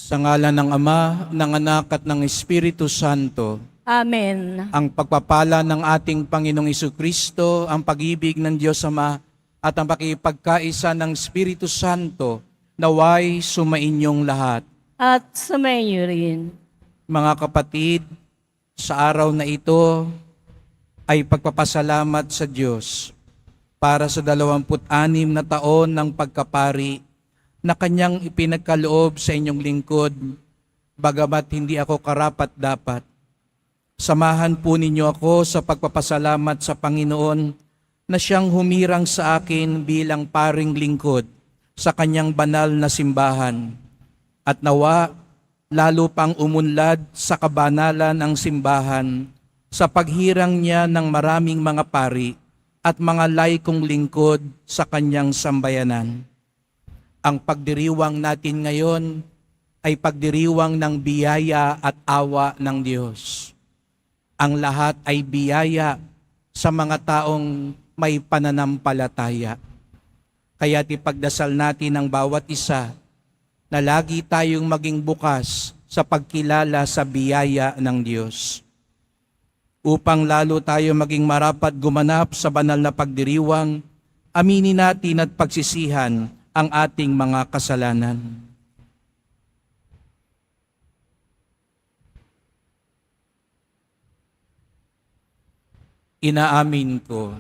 Sa ngalan ng Ama, ng Anak at ng Espiritu Santo, Amen. ang pagpapala ng ating Panginoong Jesucristo, ang pag-ibig ng Diyos Ama, at ang pakipagkaisa ng Espiritu Santo, naway sumainyong lahat. At sumayo rin. Mga kapatid, sa araw na ito ay pagpapasalamat sa Diyos para sa 26 na taon ng pagkapari na Kanyang ipinagkaloob sa inyong lingkod, bagamat hindi ako karapat-dapat. Samahan po ninyo ako sa pagpapasalamat sa Panginoon na Siyang humirang sa akin bilang paring lingkod sa Kanyang banal na simbahan. At nawa, lalo pang umunlad sa kabanalan ng simbahan sa paghirang niya ng maraming mga pari at mga laikong lingkod sa Kanyang sambayanan. Ang pagdiriwang natin ngayon ay pagdiriwang ng biyaya at awa ng Diyos. Ang lahat ay biyaya sa mga taong may pananampalataya. Kaya't ipagdasal natin ang bawat isa na lagi tayong maging bukas sa pagkilala sa biyaya ng Diyos. Upang lalo tayo maging marapat gumanap sa banal na pagdiriwang, aminin natin at pagsisihan ang ating mga kasalanan. Inaamin ko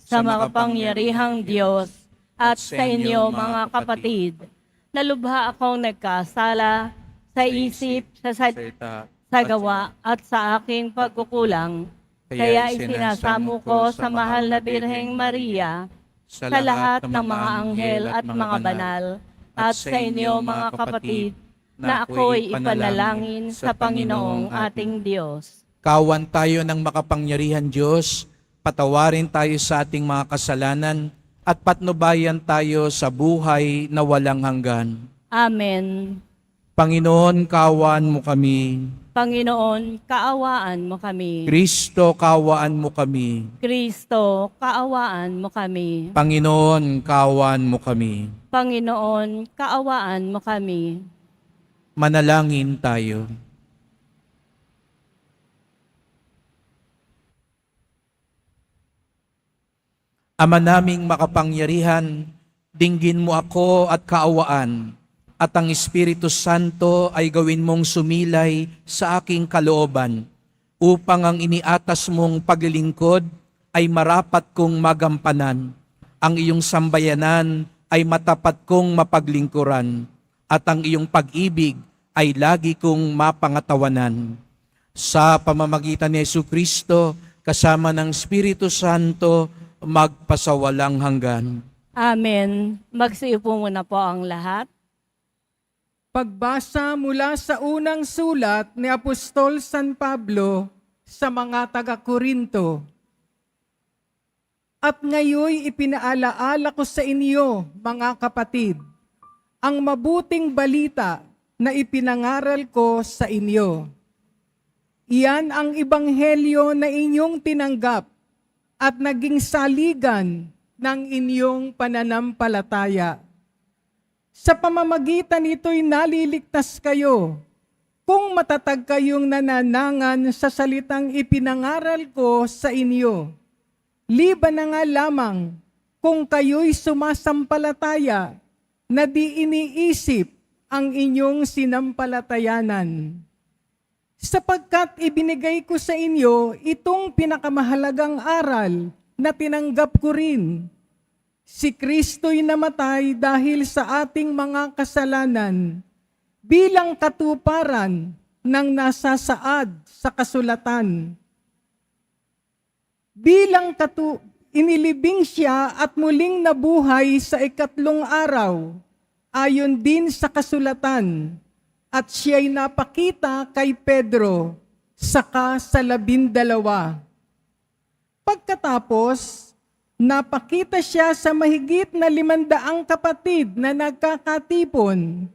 Sa makapangyarihang Diyos at sa inyo mga kapatid, na lubha akong nagkasala sa isip, sa salita, sa gawa at sa aking pagkukulang. Kaya isinasamo ko sa mahal na Birheng Maria, sa lahat ng mga anghel at mga banal, at sa inyo mga kapatid, na ako'y ipanalangin sa Panginoong ating Diyos. Kawan tayo ng makapangyarihan Diyos, patawarin tayo sa ating mga kasalanan, at patnubayan tayo sa buhay na walang hanggan. Amen. Panginoon, kaawaan mo kami. Panginoon, kaawaan mo kami. Kristo, kaawaan mo kami. Kristo, kaawaan mo kami. Panginoon, kaawaan mo kami. Panginoon, kaawaan mo kami. Manalangin tayo. Ama naming makapangyarihan, dinggin mo ako at kaawaan, at ang Espiritu Santo ay gawin mong sumilay sa aking kalooban, upang ang iniatas mong paglilingkod ay marapat kong magampanan, ang iyong sambayanan ay matapat kong mapaglingkuran, at ang iyong pag-ibig ay lagi kong mapangatawanan. Sa pamamagitan ni Jesucristo, kasama ng Espiritu Santo, magpasawalang hanggan. Amen. Magsiupo muna po ang lahat. Pagbasa mula sa unang sulat ni Apostol San Pablo sa mga taga-Korinto. At ngayoy ipinaalaala ko sa inyo, mga kapatid, ang mabuting balita na ipinangaral ko sa inyo. Iyan ang ebanghelyo na inyong tinanggap at naging saligan ng inyong pananampalataya. Sa pamamagitan nito'y naliligtas kayo kung matatag kayong nananangan sa salitang ipinangaral ko sa inyo. Liban na nga lamang kung kayo'y sumasampalataya na di iniisip ang inyong sinampalatayanan. Sapagkat ibinigay ko sa inyo itong pinakamahalagang aral na tinanggap ko rin. Si Kristo'y namatay dahil sa ating mga kasalanan bilang katuparan ng nasasaad sa kasulatan. Inilibing siya at muling nabuhay sa ikatlong araw, ayon din sa kasulatan, at siya'y napakita kay Pedro, saka sa 12. Pagkatapos, napakita siya sa mahigit na 500 kapatid na nagkakatipon.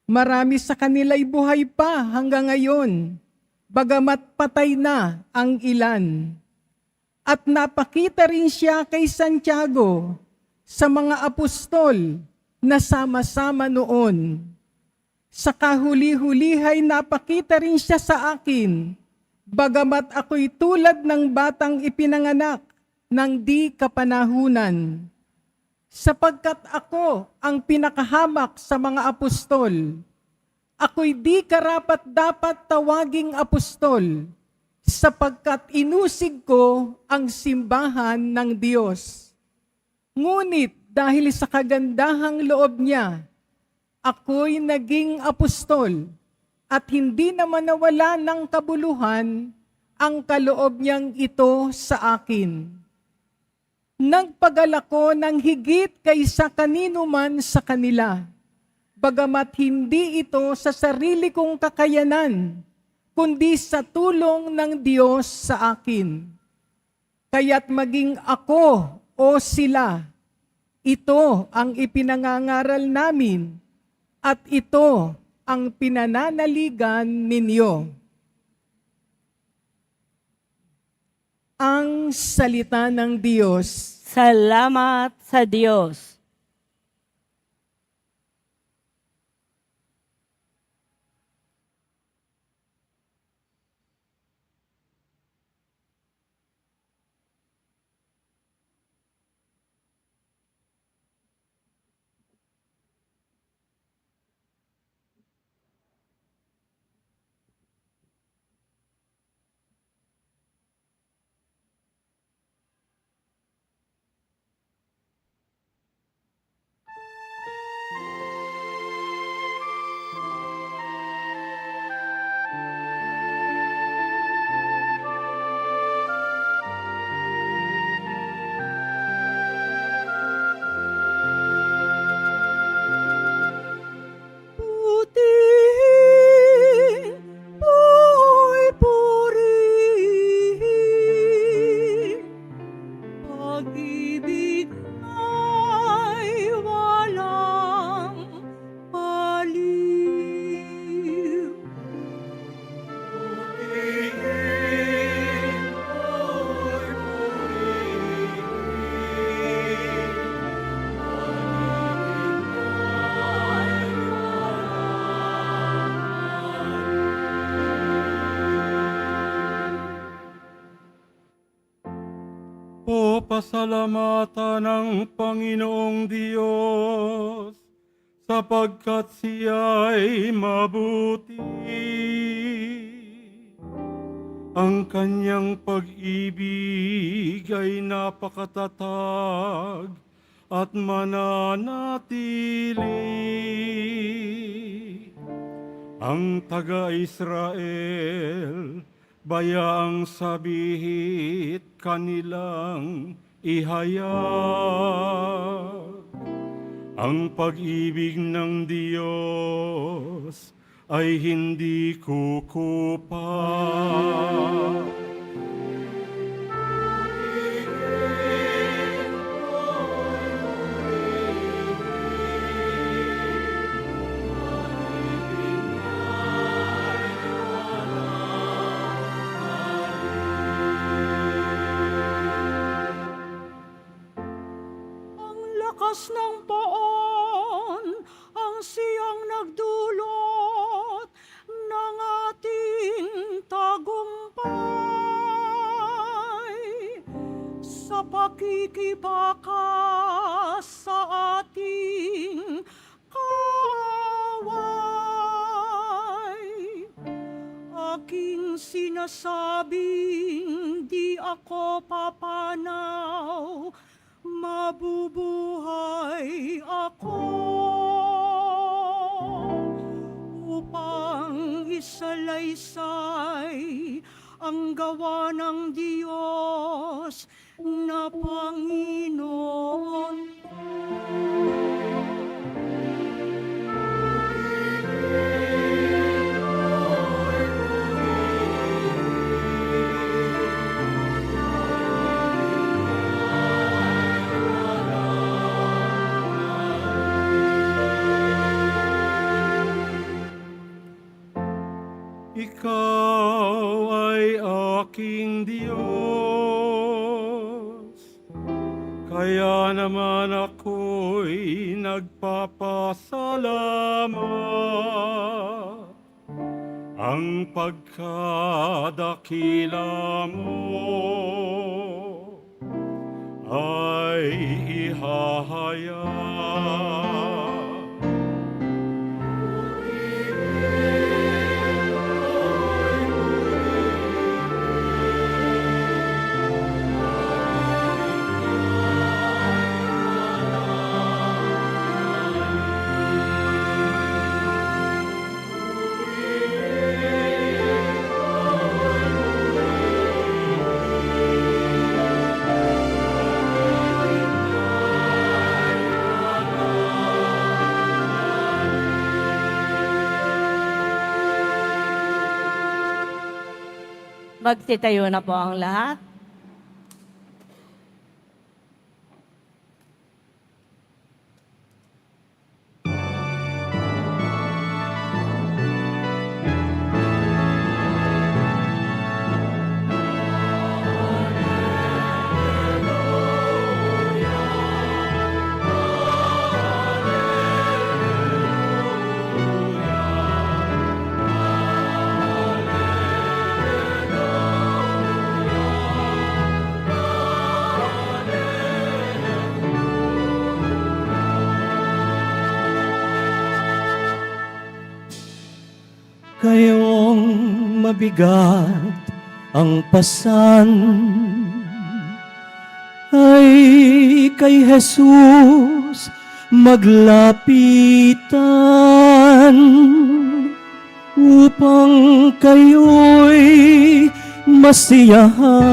Marami sa kanila'y buhay pa hanggang ngayon, bagamat patay na ang ilan. At napakita rin siya kay Santiago sa mga apostol na sama-sama noon. Sa kahuli-hulihay napakita rin siya sa akin, bagamat ako'y tulad ng batang ipinanganak ng di kapanahunan. Sapagkat ako ang pinakahamak sa mga apostol, ako'y di karapat-dapat tawaging apostol, sapagkat inusig ko ang simbahan ng Diyos. Ngunit dahil sa kagandahang loob niya, ako'y naging apostol at hindi naman nawala ng kabuluhan ang kaloob niyang ito sa akin. Nagpagal ako ng higit kaysa kanino man sa kanila, bagamat hindi ito sa sarili kong kakayanan, kundi sa tulong ng Diyos sa akin. Kaya't maging ako o sila, ito ang ipinangangaral namin, at ito ang pinananaligan ninyo. Ang salita ng Diyos. Salamat sa Diyos. Puting puri-puri, pag-ibig ay walang baliw. O pasalamatan ng Panginoong Diyos, sapagkat siya'y mabuti. Ang kanyang pag-ibig ay napakatatag at mananatili. Ang taga-Israel, bayaang sabihit kanilang ihayag. Ang pag-ibig ng Diyos ay hindi kukupa. Lakas ng poon ang siyang nagdulot ng ating tagumpay sa pakikibakas sa ating kaaway. Aking sinasabing di ako papanaw, mabubuhay ako upang isalaysay ang gawa ng Diyos na Panginoon. Ikaw ay aking Diyos, kaya naman ako'y nagpapasalamat. ang pagkadakila mo ay ihahayag. Magsitayo na po ang lahat. Kayong mabigat ang pasan ay kay Jesus maglapitan upang kayo'y masiyahan.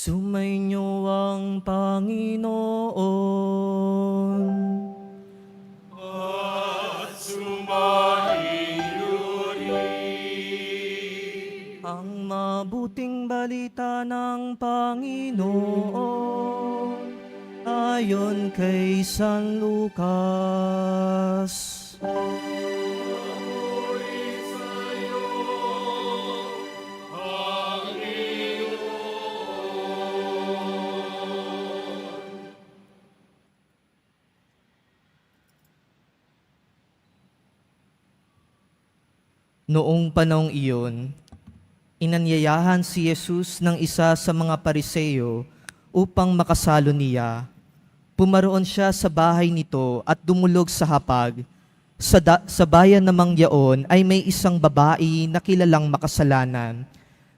Sumainyo ang Panginoon. At sumainyo rin. Ang mabuting balita ng Panginoon ayon kay San Lucas. Noong panahong iyon, inanyayahan si Jesus ng isa sa mga Pariseo upang makasalo niya. Pumaroon siya sa bahay nito at dumulog sa hapag. Sa bayan namang yaon ay may isang babae na kilalang makasalanan.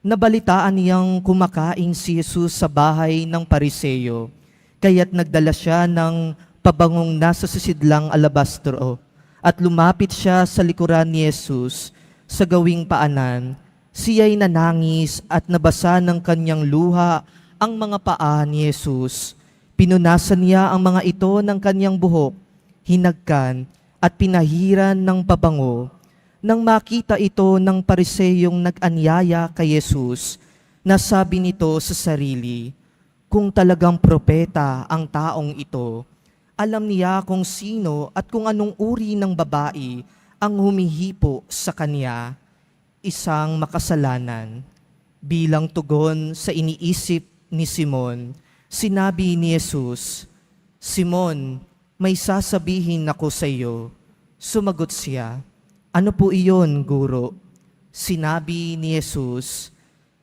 Nabalitaan niyang kumakain si Jesus sa bahay ng Pariseo, kaya't nagdala siya ng pabangong nasa sisidlang alabastro at lumapit siya sa likuran ni Jesus. Sa gawing paanan, siya'y nanangis at nabasa ng kanyang luha ang mga paa ni Jesus. Pinunasan niya ang mga ito ng kanyang buhok, hinagkan at pinahiran ng pabango. Nang makita ito ng Pariseyong nag-anyaya kay Jesus, nasabi nito sa sarili, kung talagang propeta ang taong ito, alam niya kung sino at kung anong uri ng babae ang humihipo sa kanya, isang makasalanan. Bilang tugon sa iniisip ni Simon, sinabi ni Jesus, Simon, may sasabihin ako sa iyo. Sumagot siya, ano po iyon, Guro? Sinabi ni Jesus,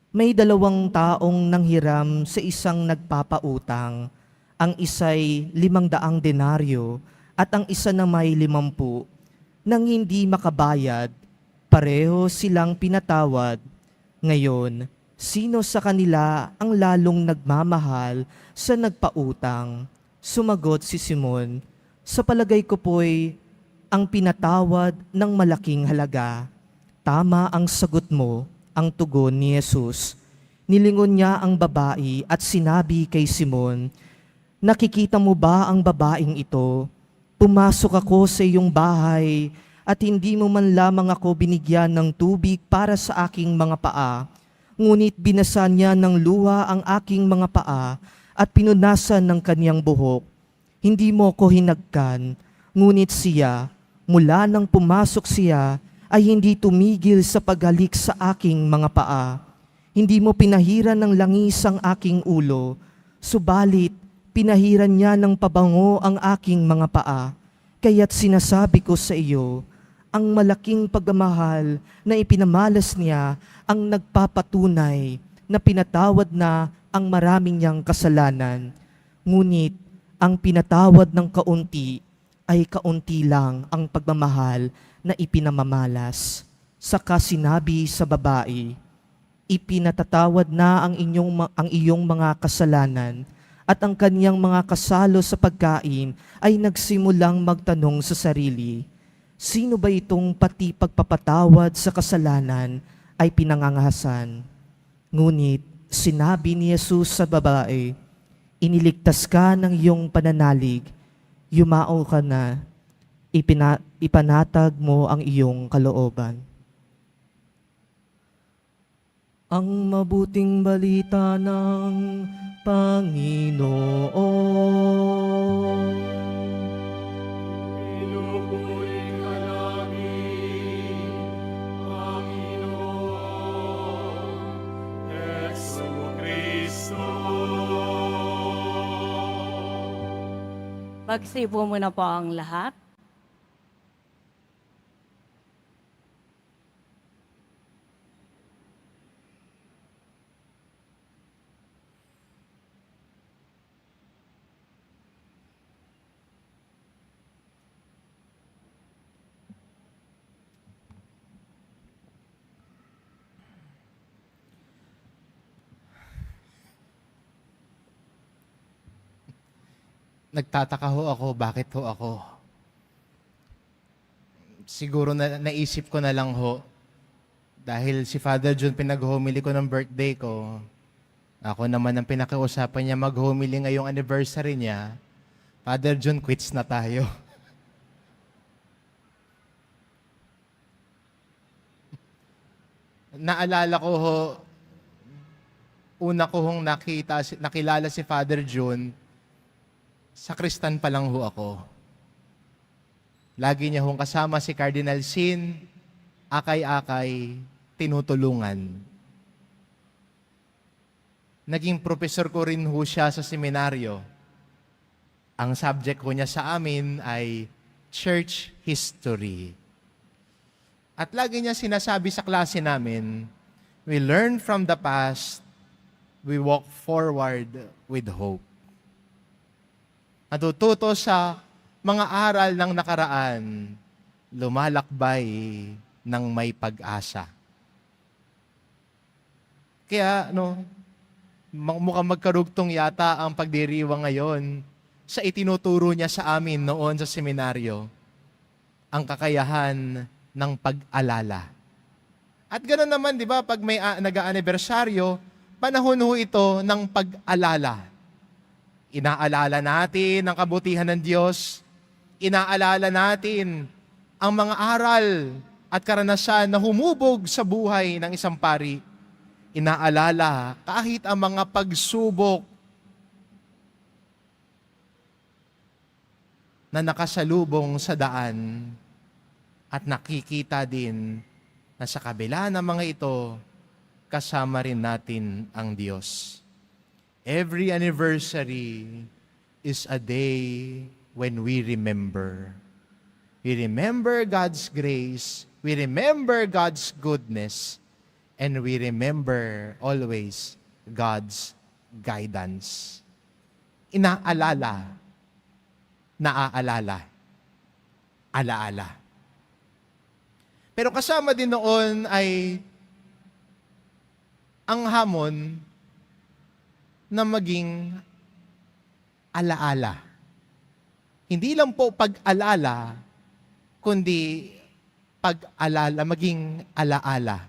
may 2 taong nanghiram sa isang nagpapautang. Ang isa'y 500 denaryo at ang isa na may 50. Nang hindi makabayad, pareho silang pinatawad. Ngayon, sino sa kanila ang lalong nagmamahal sa nagpautang? Sumagot si Simon, sa palagay ko po'y ang pinatawad ng malaking halaga. Tama ang sagot mo, ang tugon ni Jesus. Nilingon niya ang babae at sinabi kay Simon, Nakikita mo ba ang babaeng ito? Pumasok ako sa iyong bahay at hindi mo man lamang ako binigyan ng tubig para sa aking mga paa. Ngunit binasa niya ng luha ang aking mga paa at pinunasan ng kaniyang buhok. Hindi mo ko hinagkan, ngunit siya, mula nang pumasok siya, ay hindi tumigil sa paghalik sa aking mga paa. Hindi mo pinahiran ng langis ang aking ulo, subalit pinahiran niya ng pabango ang aking mga paa. Kaya't sinasabi ko sa iyo, ang malaking pagmamahal na ipinamalas niya ang nagpapatunay na pinatawad na ang maraming niyang kasalanan. Ngunit ang pinatawad ng kaunti ay kaunti lang ang pagmamahal na ipinamamalas. Saka sinabi sa babae, ipinatatawad na ang iyong mga kasalanan, at ang kaniyang mga kasalo sa pagkain ay nagsimulang magtanong sa sarili, sino ba itong pati pagpapatawad sa kasalanan ay pinangangahasan? Ngunit sinabi ni Jesus sa babae, iniligtas ka ng iyong pananalig, yumao ka na, ipanatag mo ang iyong kalooban. Ang mabuting balita ng Panginoon. Pinupuri ka namin, Panginoon Jesucristo. Magsipo muna po ang lahat. Nagtataka ho ako, bakit ho ako? Siguro naisip ko na lang ho, dahil si Father John pinag-homily ko ng birthday ko, ako naman ang pinakiusapan niya mag-homily ngayong anniversary niya, Father John, quits na tayo. Naalala ko ho, una ko hong nakilala si Father John, sakristan pa lang ho ako. Lagi niya hong kasama si Cardinal Sin, akay-akay, tinutulungan. Naging professor ko rin ho siya sa seminaryo. Ang subject ko niya sa amin ay church history. At lagi niya sinasabi sa klase namin, we learn from the past, we walk forward with hope. Natututo sa mga aral ng nakaraan, lumalakbay ng may pag-asa. Kaya, mukhang magkarugtong yata ang pagdiriwang ngayon sa itinuturo niya sa amin noon sa seminaryo, ang kakayahan ng pag-alala. At ganoon naman, di ba, pag may nag-aanibersaryo, panahon ho ito ng pag-alala. Inaalala natin ang kabutihan ng Diyos. Inaalala natin ang mga aral at karanasan na humubog sa buhay ng isang pari. Inaalala kahit ang mga pagsubok na nakasalubong sa daan at nakikita din na sa kabila ng mga ito, kasama rin natin ang Diyos. Every anniversary is a day when we remember. We remember God's grace, we remember God's goodness, and we remember always God's guidance. Inaalala, naaalala, alaala. Pero kasama din noon ay ang hamon na maging alaala. Hindi lang po pag-alala, kundi pag-alala, maging alaala.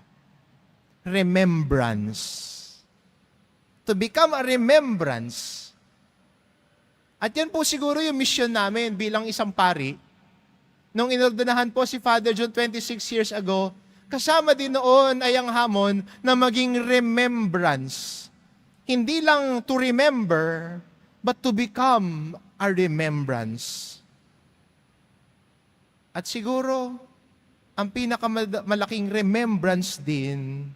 Remembrance. To become a remembrance At yan po siguro yung mission namin bilang isang pari. Nung inordinahan po si Father John 26 years ago, kasama din noon ay ang hamon na maging remembrance. Hindi lang to remember, but to become a remembrance. At siguro, ang pinakamalaking remembrance din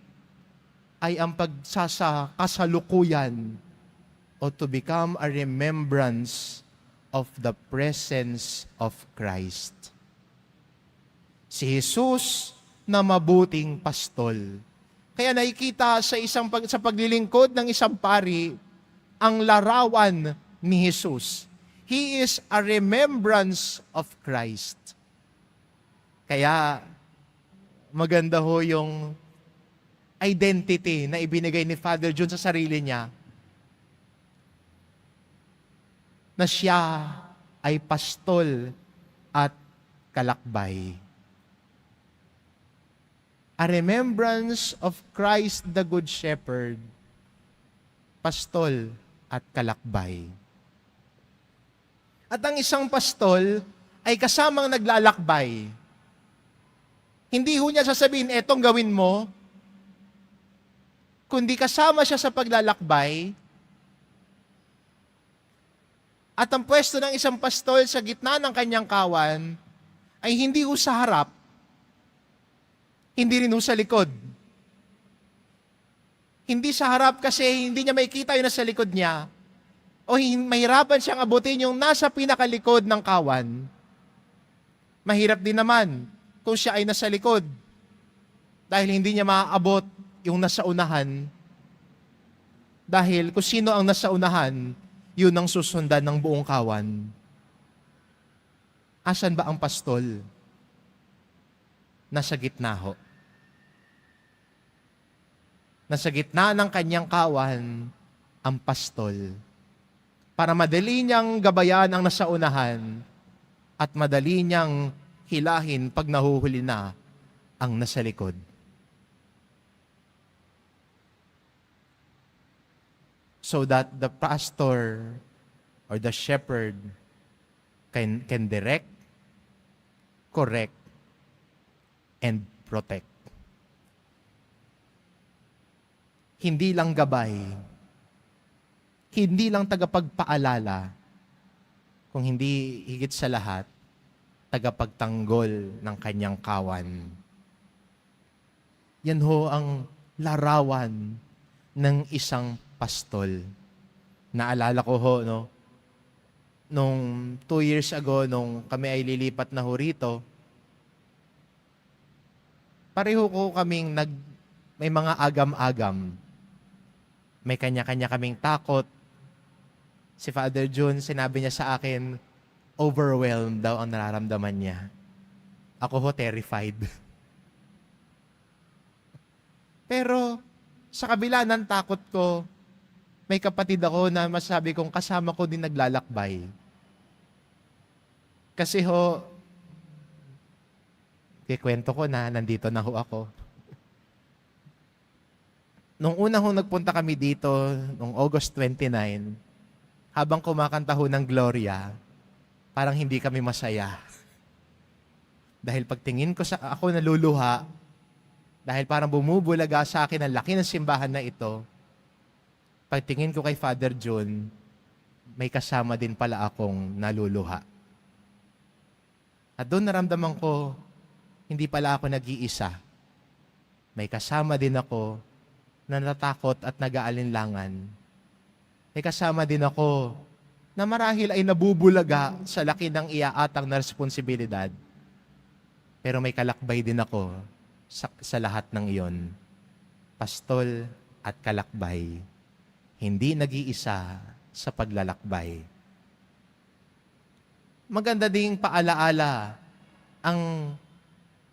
ay ang pagsasakasalukuyan o to become a remembrance of the presence of Christ. Si Jesus na mabuting pastol. Kaya nakikita sa paglilingkod ng isang pari ang larawan ni Jesus. He is a remembrance of Christ. Kaya maganda ho yung identity na ibinigay ni Father John sa sarili niya, na siya ay pastol at kalakbay. A remembrance of Christ the Good Shepherd, pastol at kalakbay. At ang isang pastol ay kasamang naglalakbay. Hindi ho niya sasabihin, etong gawin mo, kundi kasama siya sa paglalakbay. At ang pwesto ng isang pastol sa gitna ng kanyang kawan ay hindi ho sa harap, hindi rin ho sa likod. Hindi sa harap kasi hindi niya makikita yung nasa likod niya, o mahirapan siyang abutin yung nasa pinakalikod ng kawan. Mahirap din naman kung siya ay nasa likod dahil hindi niya maaabot yung nasa unahan. Dahil kung sino ang nasa unahan, yun ang susundan ng buong kawan. Asan ba ang pastol? Nasa gitna ho. Nasa gitna ng kanyang kawan ang pastol. Para madali niyang gabayan ang nasa unahan at madali niyang hilahin pag nahuhuli na ang nasa likod. So that the pastor or the shepherd can direct, correct, and protect. Hindi lang gabay, hindi lang tagapagpaalala, kung hindi higit sa lahat, tagapagtanggol ng kanyang kawan. Yan ho ang larawan ng isang pastol. Naalala ko ho, no? Nung 2 years ago, nung kami ay lilipat na ho rito, pareho ko kaming may mga agam-agam. May kanya-kanya kaming takot. Si Father John, sinabi niya sa akin, overwhelmed daw ang nararamdaman niya. Ako ho, terrified. Pero, sa kabila ng takot ko, may kapatid ako na masabi kong kasama ko din naglalakbay. Kasi ho, kikwento ko na, nandito na ho ako. Nung una ho nagpunta kami dito, nung August 29, habang kumakanta ho ng Gloria, parang hindi kami masaya. Dahil pagtingin ko ako naluluha, dahil parang bumubulaga sa akin ang laki ng simbahan na ito, pagtingin ko kay Father John, may kasama din pala akong naluluha. At doon naramdaman ko, hindi pala ako nag-iisa. May kasama din ako na natakot at nag-aalinlangan. May kasama din ako na marahil ay nabubulaga sa laki ng iaatang na responsibilidad. Pero may kalakbay din ako sa lahat ng iyon. Pastol at kalakbay. Hindi nag-iisa sa paglalakbay. Maganda ding paalaala ang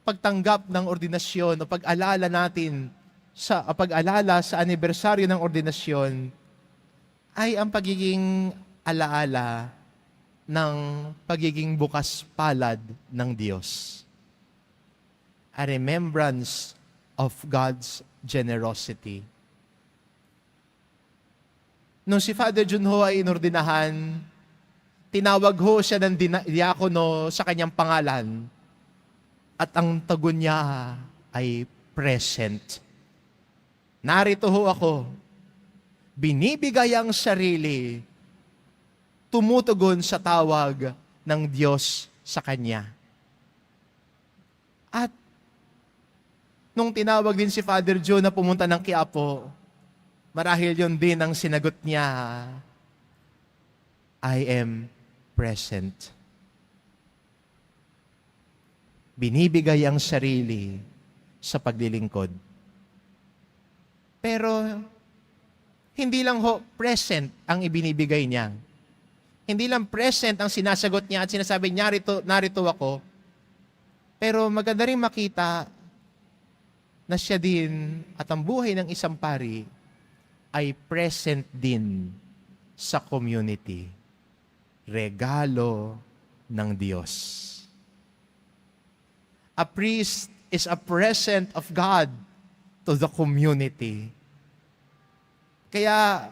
pagtanggap ng ordinasyon o pag-alala natin pag-alala sa anibersaryo ng ordinasyon ay ang pagiging alaala ng pagiging bukas palad ng Diyos. A remembrance of God's generosity. Nung si Father Junho ay inordinahan, tinawag ho siya ng diakono sa kanyang pangalan at ang tugon niya ay present. Narito ho ako, binibigay ang sarili, tumutugon sa tawag ng Diyos sa kanya. At nung tinawag din si Father Joe na pumunta ng Quiapo, marahil yun din ang sinagot niya, I am present. Binibigay ang sarili sa paglilingkod. Pero, hindi lang ho present ang ibinibigay niya. Hindi lang present ang sinasagot niya at sinasabi, narito ako. Pero maganda rin makita na siya din at ang buhay ng isang pari ay present din sa community. Regalo ng Diyos. A priest is a present of God to the community. Kaya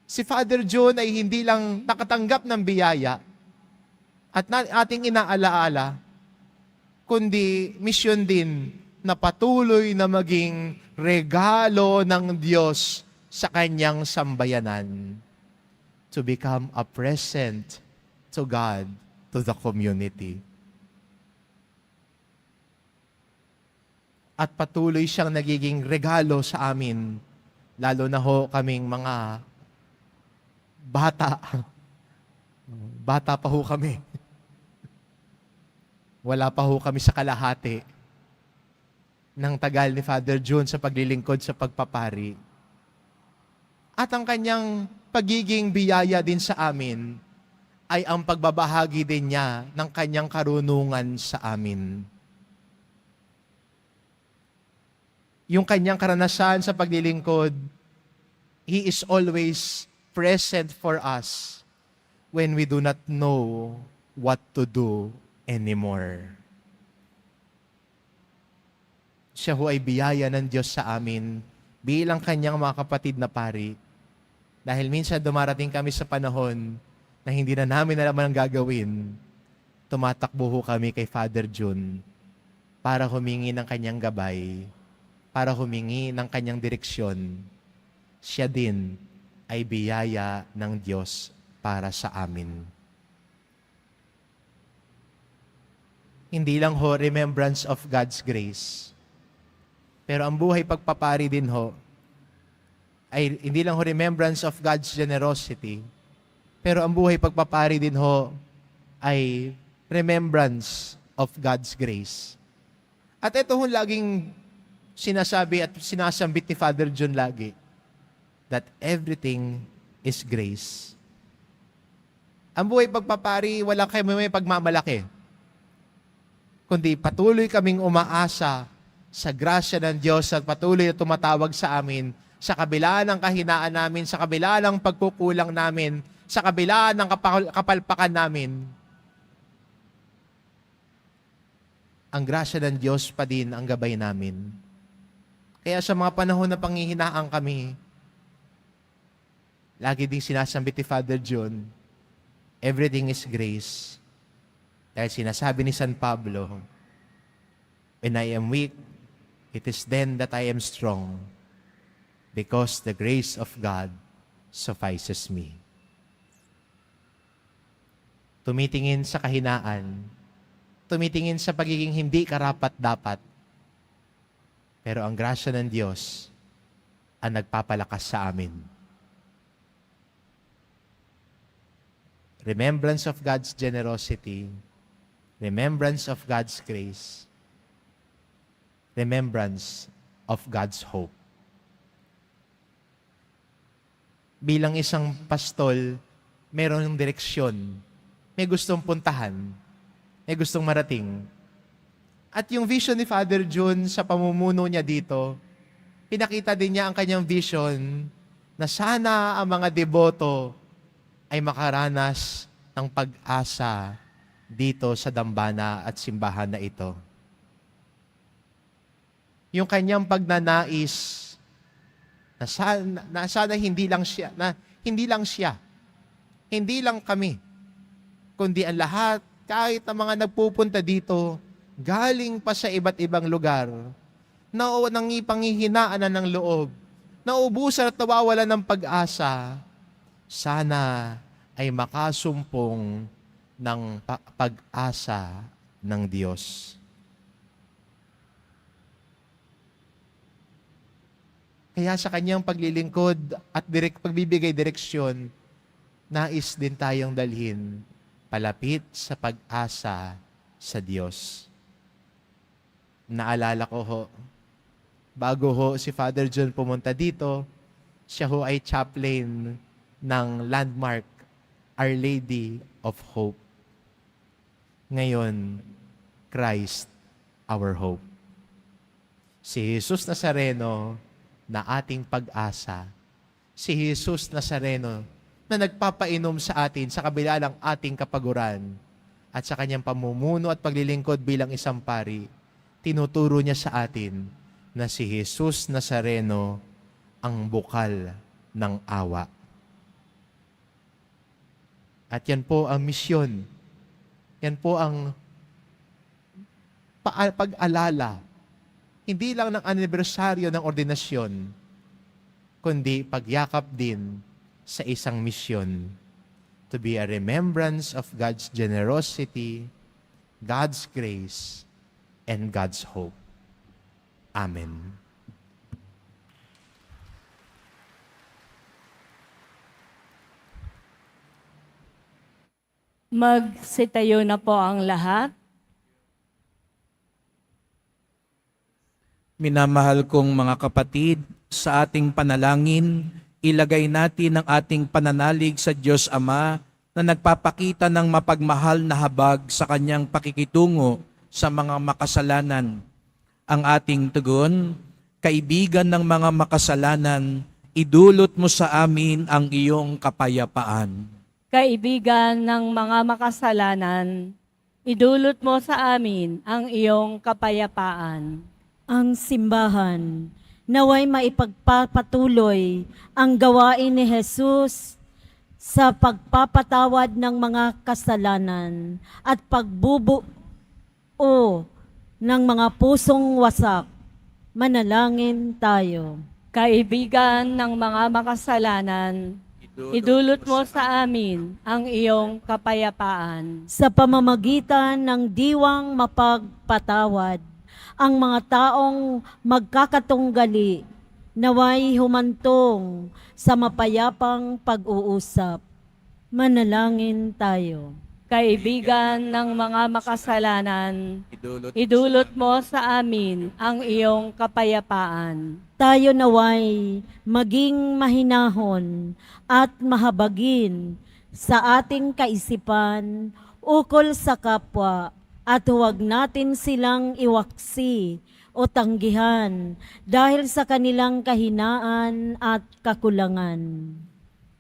si Father John ay hindi lang nakatanggap ng biyaya at ating inaalaala, kundi misyon din na patuloy na maging regalo ng Diyos sa kanyang sambayanan. To become a present to God, to the community. At patuloy siyang nagiging regalo sa amin, lalo na ho kaming mga bata. Bata pa ho kami. Wala pa ho kami sa kalahati ng tagal ni Father John sa paglilingkod sa pagpapari. At ang kanyang pagiging biyaya din sa amin ay ang pagbabahagi din niya ng kanyang karunungan sa amin. Yung kanyang karanasan sa paglilingkod, He is always present for us when we do not know what to do anymore. Siya ho ay biyaya ng Diyos sa amin bilang kanyang mga kapatid na pari. Dahil minsan dumarating kami sa panahon na hindi na namin alam ang gagawin, tumatakbo ho kami kay Father John para humingi ng kanyang gabay, para humingi ng kanyang direksyon. Siya din ay biyaya ng Diyos para sa amin. Hindi lang ho remembrance of God's grace, pero ang buhay pagpapari din ho, ay hindi lang ho remembrance of God's generosity, pero ang buhay pagpapari din ho ay remembrance of God's grace. At ito ho laging sinasabi at sinasambit ni Father John lagi, that everything is grace. Ang buhay pagpapari, wala kayo may pagmamalaki, kundi patuloy kaming umaasa sa grasya ng Diyos at patuloy na tumatawag sa amin sa kabila ng kahinaan namin, sa kabila ng pagkukulang namin, sa kabila ng kapalpakan namin. Ang grasya ng Diyos pa din ang gabay namin. Kaya sa mga panahon na panghihinaan kami, lagi ding sinasambit ni Father John, everything is grace. Dahil sinasabi ni San Pablo, when I am weak, it is then that I am strong, because the grace of God suffices me. Tumitingin sa kahinaan, tumitingin sa pagiging hindi karapat-dapat, pero ang grasya ng Diyos ang nagpapalakas sa amin. Remembrance of God's generosity, remembrance of God's grace, remembrance of God's hope. Bilang isang pastol, meron ng direksyon, may gustong puntahan, may gustong marating. At yung vision ni Father John sa pamumuno niya dito, pinakita din niya ang kanyang vision na sana ang mga deboto ay makaranas ng pag-asa dito sa dambana at simbahan na ito. Yung kanyang pagnanais na sana hindi lang siya, hindi lang kami, kundi ang lahat, kahit ang mga nagpupunta dito, galing pa sa iba't ibang lugar, na nangipangihinaan na ng loob, naubusan at nawawalan ng pag-asa, sana ay makasumpong ng pag-asa ng Diyos. Kaya sa kanyang paglilingkod at pagbibigay direksyon, nais din tayong dalhin palapit sa pag-asa sa Diyos. Naalala ko ho, bago ho si Father John pumunta dito, siya ho ay chaplain ng landmark Our Lady of Hope. Ngayon, Christ, our hope. Si Jesus Nazareno na ating pag-asa. Si Jesus Nazareno na nagpapainom sa atin sa kabila ng ating kapaguran at sa kanyang pamumuno at paglilingkod bilang isang pari, tinuturo niya sa atin na si Jesus Nazareno ang bukal ng awa. At yan po ang misyon. Yan po ang pag-alala, hindi lang ng anibersaryo ng ordinasyon, kundi pagyakap din sa isang misyon, to be a remembrance of God's generosity, God's grace, and God's hope. Amen. Magsitayo na po ang lahat. Minamahal kong mga kapatid, sa ating panalangin, ilagay natin ang ating pananalig sa Diyos Ama na nagpapakita ng mapagmahal na habag sa kanyang pakikitungo sa mga makasalanan. Ang ating tugon, kaibigan ng mga makasalanan, idulot mo sa amin ang iyong kapayapaan. Kaibigan ng mga makasalanan, idulot mo sa amin ang iyong kapayapaan. Ang simbahan, naway maipagpapatuloy ang gawain ni Jesus sa pagpapatawad ng mga kasalanan at pagbubuo ng mga pusong wasak. Manalangin tayo. Kaibigan ng mga makasalanan, idulot mo sa amin ang iyong kapayapaan. Sa pamamagitan ng diwang mapagpatawad, ang mga taong magkakatunggali naway humantong sa mapayapang pag-uusap. Manalangin tayo. Kaibigan ng mga makasalanan, idulot mo sa amin ang iyong kapayapaan. Tayo naway maging mahinahon at mahabagin sa ating kaisipan ukol sa kapwa at huwag natin silang iwaksi o tanggihan dahil sa kanilang kahinaan at kakulangan.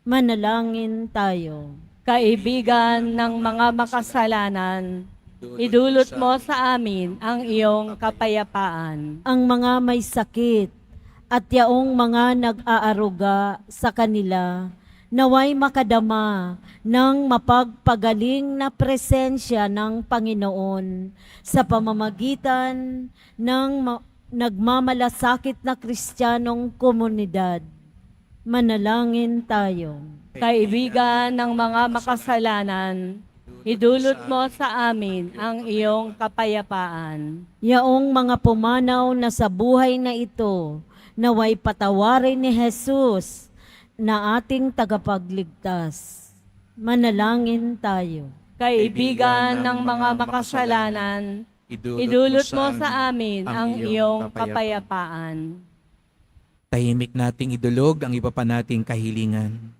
Manalangin tayo. Kaibigan ng mga makasalanan, idulot mo sa amin ang iyong kapayapaan. Ang mga may sakit at yaong mga nag-aaruga sa kanila, naway makadama ng mapagpagaling na presensya ng Panginoon sa pamamagitan ng nagmamalasakit na Kristiyanong komunidad. Manalangin tayo. Kaibigan ng mga makasalanan, idulot mo sa amin ang iyong kapayapaan. Yaong mga pumanaw na sa buhay na ito, naway patawarin ni Jesus na ating tagapagligtas. Manalangin tayo. Kaibigan ng mga makasalanan, idulot mo sa amin ang iyong kapayapaan. Tahimik nating idulog ang iba pa nating kahilingan.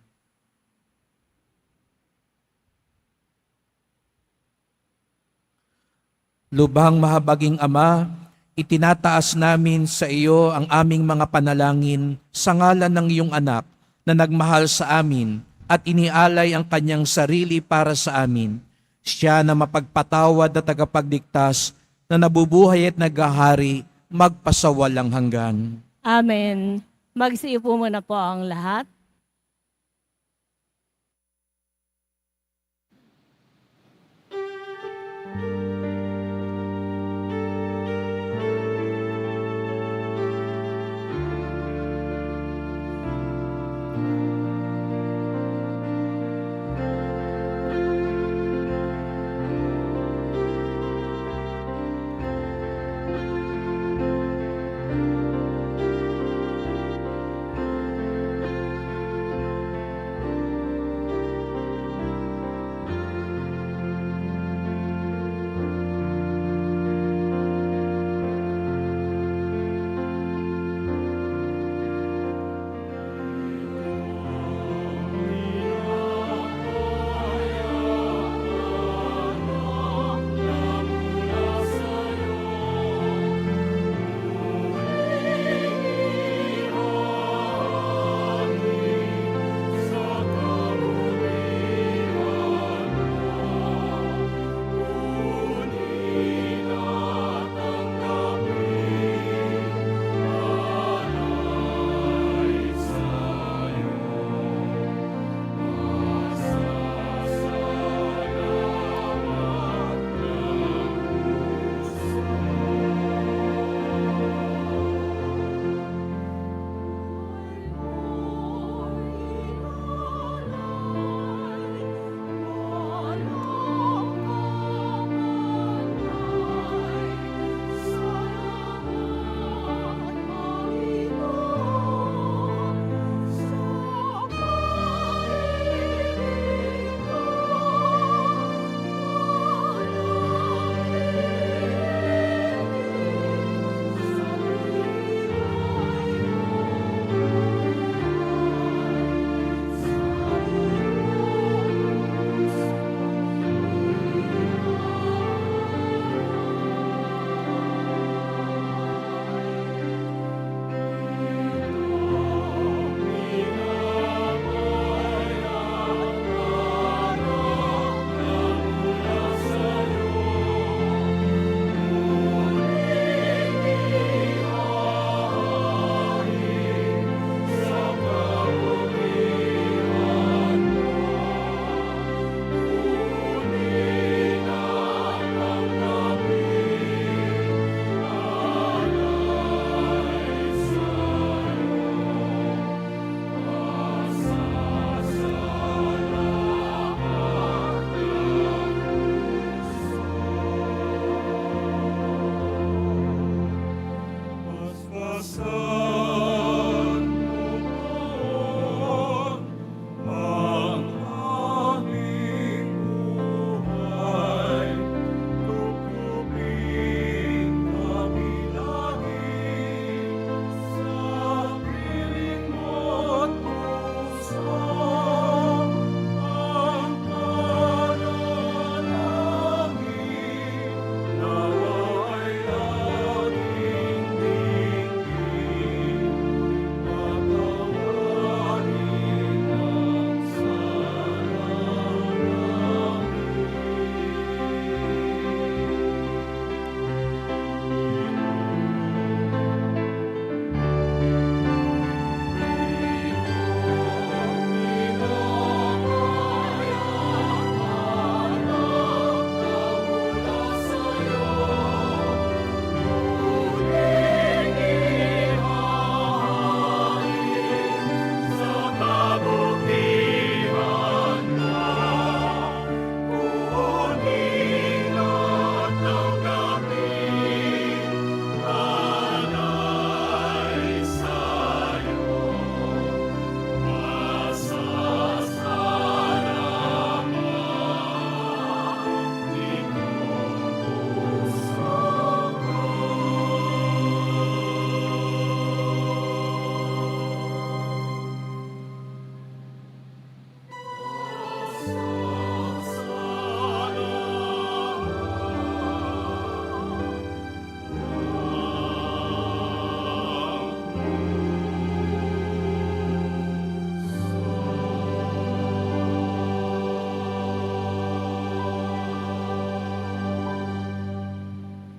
Lubhang mahabaging Ama, itinataas namin sa iyo ang aming mga panalangin sa ngalan ng iyong anak na nagmahal sa amin at inialay ang kanyang sarili para sa amin. Siya na mapagpatawad at tagapagligtas na nabubuhay at naghahari magpasawalang hanggan. Amen. Magsiupo muna po ang lahat.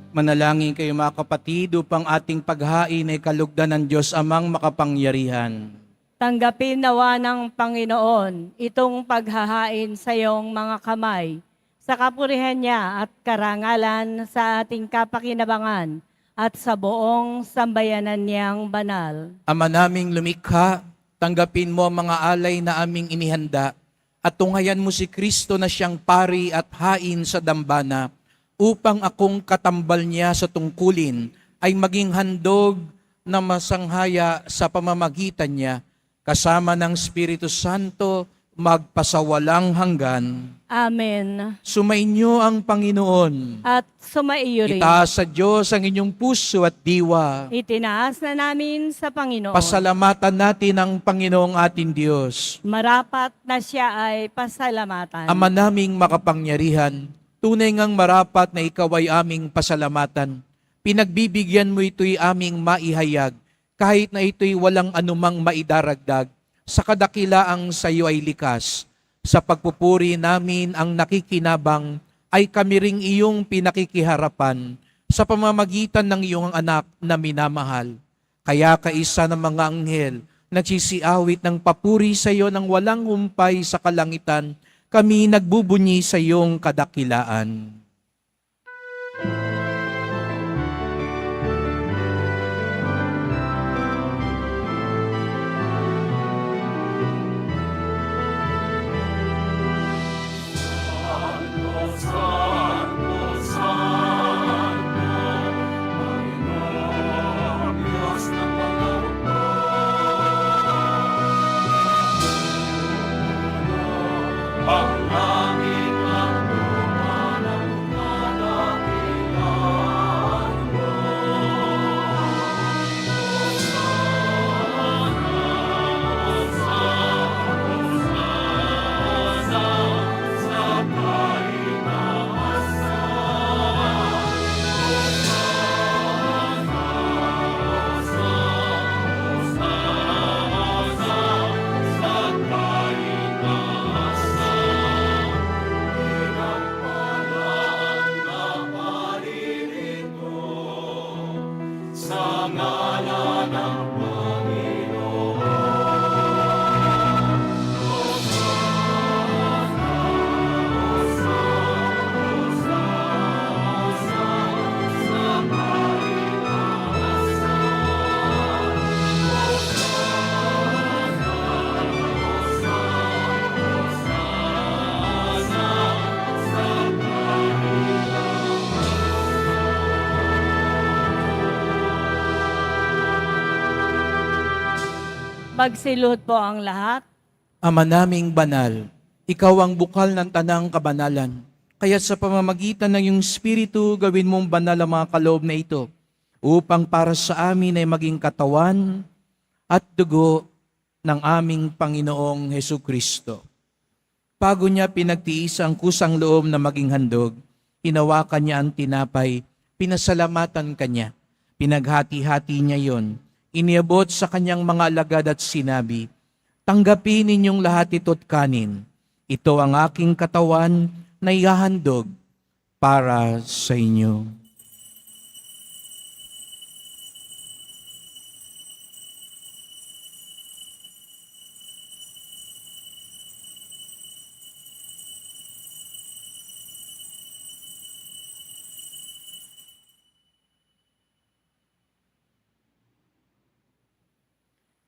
Manalangin kayo mga kapatid upang ating paghain ay kalugdan ng Diyos Amang makapangyarihan. Tanggapin nawa ng Panginoon itong paghahain sa iyong mga kamay, sa kapurihan niya at karangalan sa ating kapakinabangan at sa buong sambayanan niyang banal. Ama naming lumikha, tanggapin mo ang mga alay na aming inihanda at tunghayan mo si Kristo na siyang pari at hain sa dambana upang akong katambal niya sa tungkulin ay maging handog na masanghaya sa pamamagitan niya kasama ng Espiritu Santo magpasawalang hanggan. Amen. Sumainyo ang Panginoon. At sumaiyo rin. Itaas sa Diyos ang inyong puso at diwa. Itinaas na namin sa Panginoon. Pasalamatan natin ang Panginoong ating Diyos. Marapat na siya ay pasalamatan. Ama naming makapangyarihan, tunay ngang marapat na ikaw ay aming pasalamatan. Pinagbibigyan mo ito'y aming maihayag, kahit na ito'y walang anumang maidaragdag. Sa kadakilaang sa iyo ay likas. Sa pagpupuri namin ang nakikinabang, ay kami ring iyong pinakikiharapan sa pamamagitan ng iyong anak na minamahal. Kaya kaisa ng mga anghel, nagsisiawit ng papuri sa iyo ng walang humpay sa kalangitan, kami nagbubunyi sa iyong kadakilaan. Magsilod po ang lahat. Ama naming banal, ikaw ang bukal ng tanang kabanalan. Kaya sa pamamagitan ng iyong Espiritu, gawin mong banal ang mga kaloob na ito, upang para sa amin ay maging katawan at dugo ng aming Panginoong Hesus Kristo. Bago niya pinagtiis ang kusang loob na maging handog, hinawakan niya ang tinapay, pinasalamatan kanya, pinaghati-hati niya yon, iniabot sa kanyang mga alagad at sinabi, tanggapin ninyong lahat ito't kanin. Ito ang aking katawan na ihahandog para sa inyo.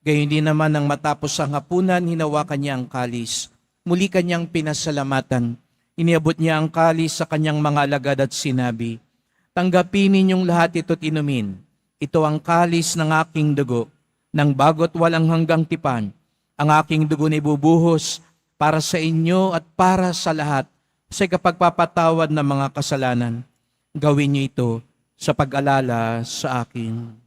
Gayon din naman nang matapos ang hapunan, hinawakan niya ang kalis. Muli kanyang pinasalamatan. Iniabot niya ang kalis sa kanyang mga alagad at sinabi, tanggapin ninyong lahat ito't inumin. Ito ang kalis ng aking dugo, ng bago't walang hanggang tipan. Ang aking dugo na ibubuhos para sa inyo at para sa lahat sa kapagpapatawad ng mga kasalanan. Gawin niyo ito sa pag-alala sa akin.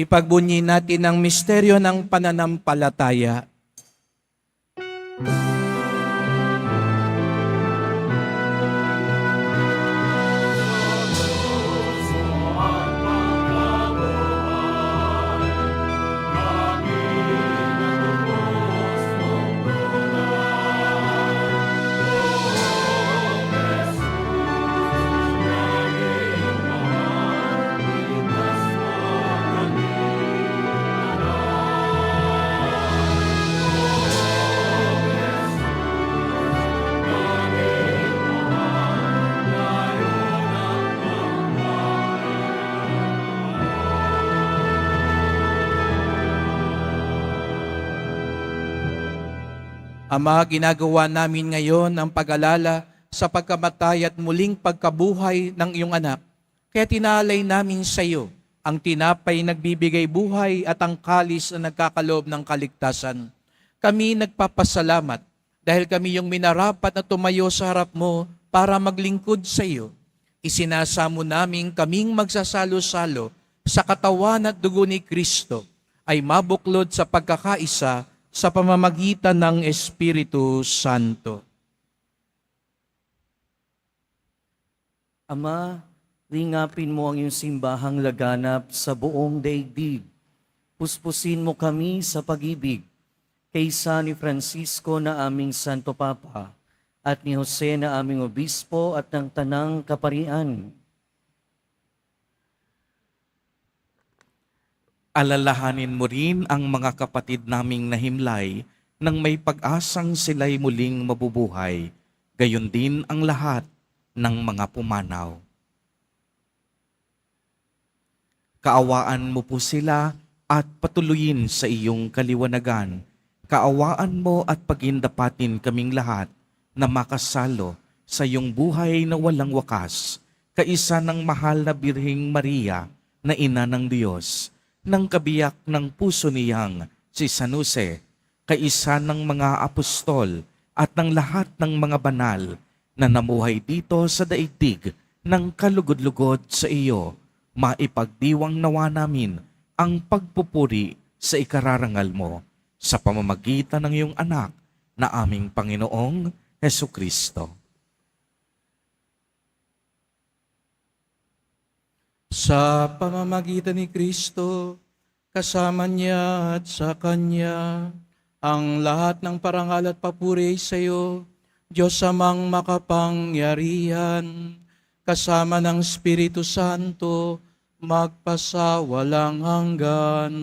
Ipagbunyi natin ang misteryo ng pananampalataya. Ama, ginagawa namin ngayon ang pag-alala sa pagkamatay at muling pagkabuhay ng iyong anak. Kaya tinalay namin sa iyo ang tinapay nagbibigay buhay at ang kalis na nagkakaloob ng kaligtasan. Kami nagpapasalamat dahil kami yung minarapat na tumayo sa harap mo para maglingkod sa iyo. Isinasamo namin kaming magsasalo-salo sa katawan at dugo ni Kristo ay mabuklod sa pagkakaisa sa pamamagitan ng Espiritu Santo. Ama, ringapin mo ang iyong simbahang laganap sa buong daigdig. Puspusin mo kami sa pag-ibig, kaysa ni Francisco na aming Santo Papa, at ni Jose na aming Obispo at ng Tanang Kaparian. Alalahanin mo rin ang mga kapatid naming nahimlay nang may pag-asang sila'y muling mabubuhay, gayon din ang lahat ng mga pumanaw. Kaawaan mo po sila at patuloyin sa iyong kaliwanagan. Kaawaan mo at pagindapatin kaming lahat na makasalo sa iyong buhay na walang wakas, kaisa ng mahal na Birheng Maria na Ina ng Diyos, ng kabiyak ng puso niyang si San Jose, kaisa ng mga apostol at ng lahat ng mga banal na namuhay dito sa daigdig ng kalugod-lugod sa iyo, maipagdiwang nawa namin ang pagpupuri sa ikararangal mo sa pamamagitan ng iyong anak na aming Panginoong Hesukristo. Sa pamamagitan ni Kristo, kasama niya at sa Kanya, ang lahat ng parangal at papuri sa iyo, Diyos amang makapangyarihan, kasama ng Espiritu Santo, magpasawalang hanggan.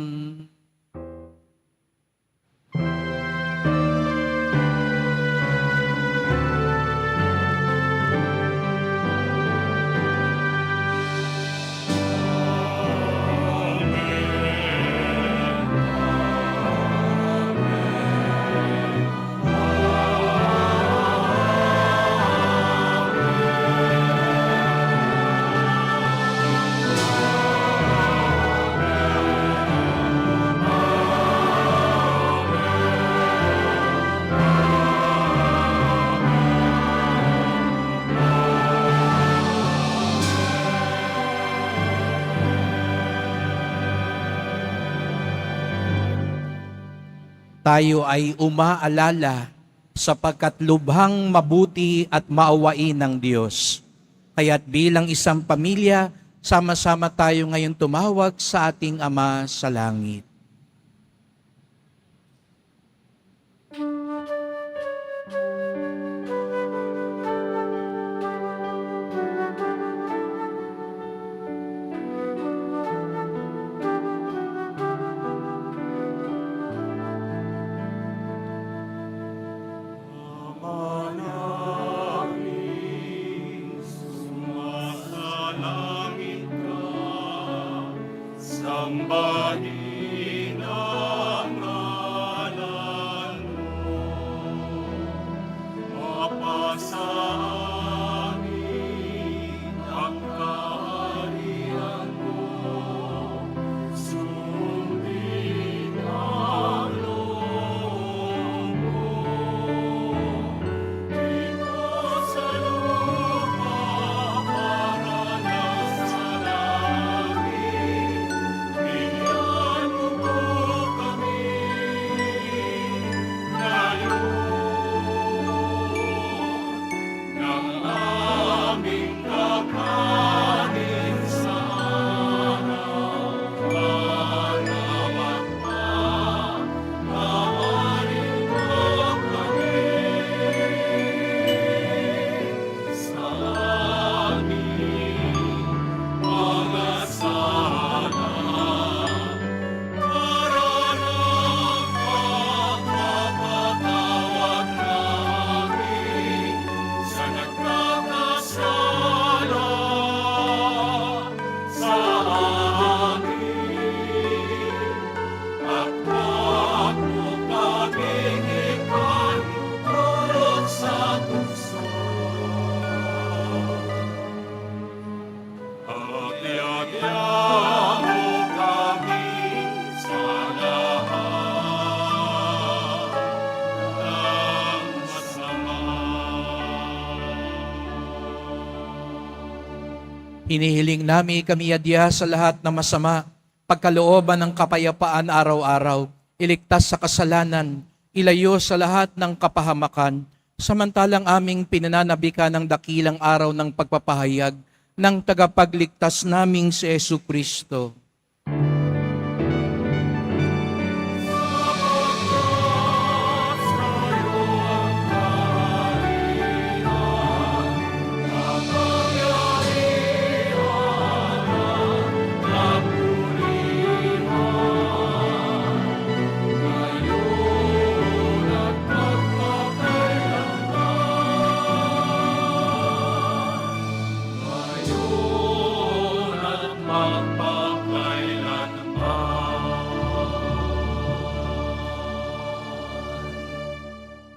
Tayo ay umaalala sapagkat lubhang mabuti at maawain ng Diyos. Kaya't bilang isang pamilya, sama-sama tayo ngayon tumawag sa ating Ama sa langit. Sambahin Hinihiling namin kami adya sa lahat ng masama, pagkalooban ng kapayapaan araw-araw, iligtas sa kasalanan, ilayo sa lahat ng kapahamakan, samantalang aming pinananabikan ng dakilang araw ng pagpapahayag ng tagapagligtas naming si Yesu Kristo.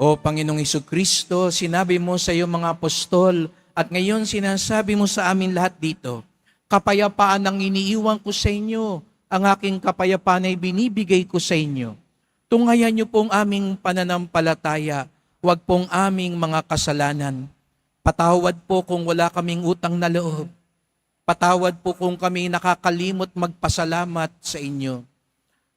O Panginoong Kristo, sinabi mo sa iyong mga apostol at ngayon sinasabi mo sa amin lahat dito, kapayapaan ang iniiwan ko sa inyo, ang aking kapayapaan ay binibigay ko sa inyo. Tunghayan niyo pong aming pananampalataya, huwag pong aming mga kasalanan. Patawad po kung wala kaming utang na loob. Patawad po kung kami nakakalimot magpasalamat sa inyo.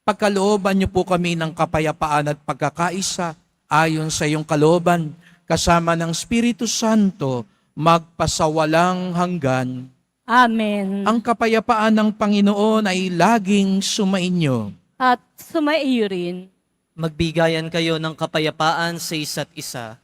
Pagkalooban niyo po kami ng kapayapaan at pagkakaisa, ayon sa iyong kalooban, kasama ng Espiritu Santo, magpasawalang hanggan. Amen. Ang kapayapaan ng Panginoon ay laging sumainyo. At sumaiyo rin. Magbigayan kayo ng kapayapaan sa isa't isa.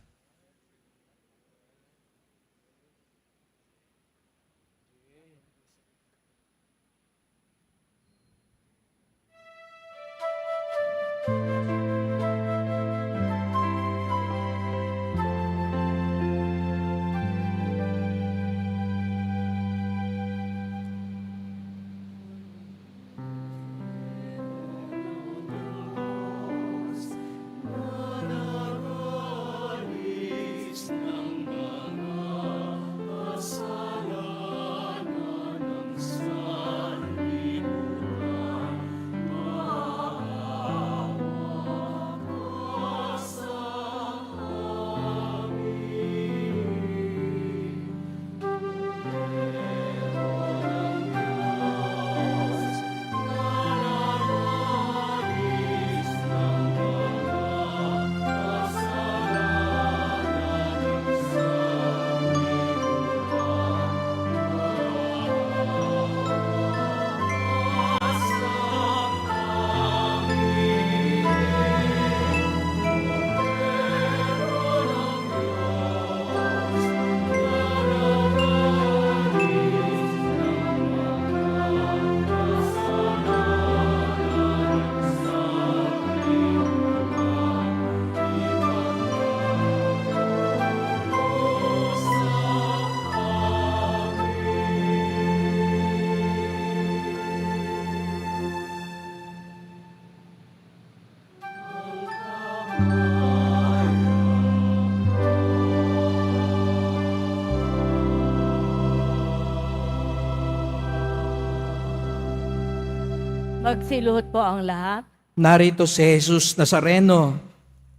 Magsiluhod po ang lahat. Narito si Jesus Nazareno,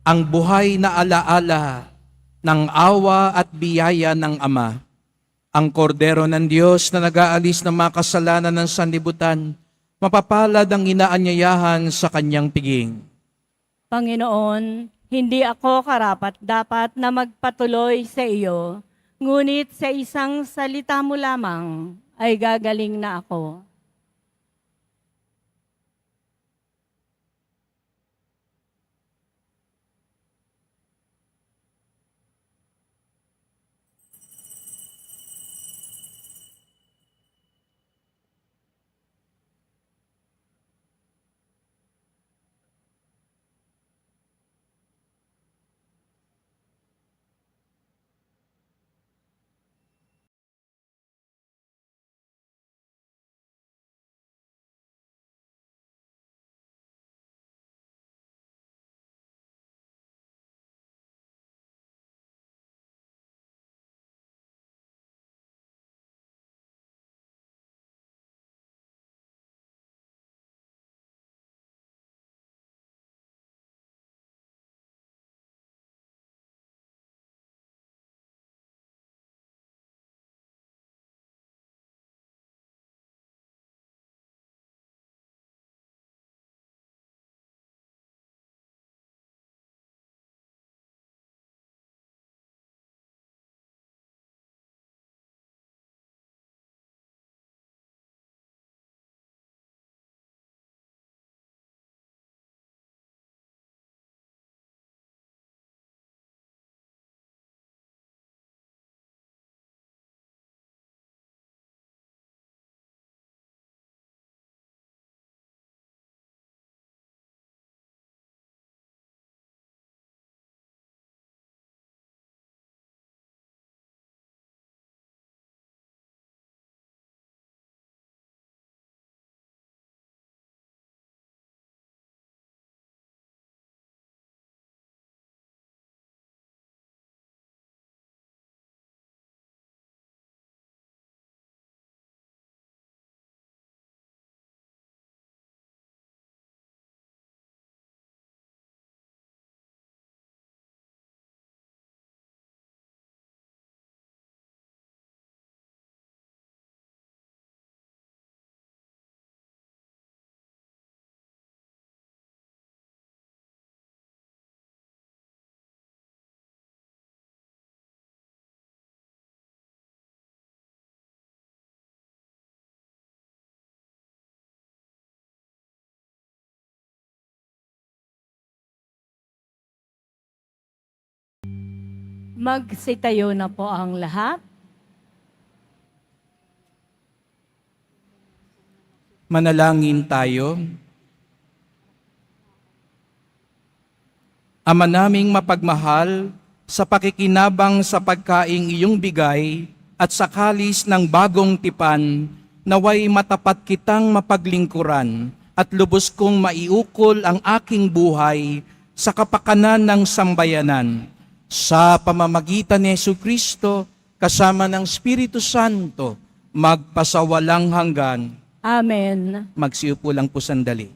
ang buhay na alaala ng awa at biyaya ng Ama. Ang kordero ng Diyos na nag-aalis ng mga kasalanan ng sanlibutan, mapapalad ang inaanyayahan sa kanyang piging. Panginoon, hindi ako karapat-dapat na magpatuloy sa iyo, ngunit sa isang salita mo lamang ay gagaling na ako. Magsitayo na po ang lahat. Manalangin tayo. Ama naming mapagmahal, sa pakikinabang sa pagkaing iyong bigay at sa kalis ng bagong tipan, naway matapat kitang mapaglingkuran at lubos kong maiukol ang aking buhay sa kapakanan ng sambayanan. Sa pamamagitan ni Jesucristo, kasama ng Espiritu Santo, magpasawalang hanggan. Amen. Magsiupo lang po sandali.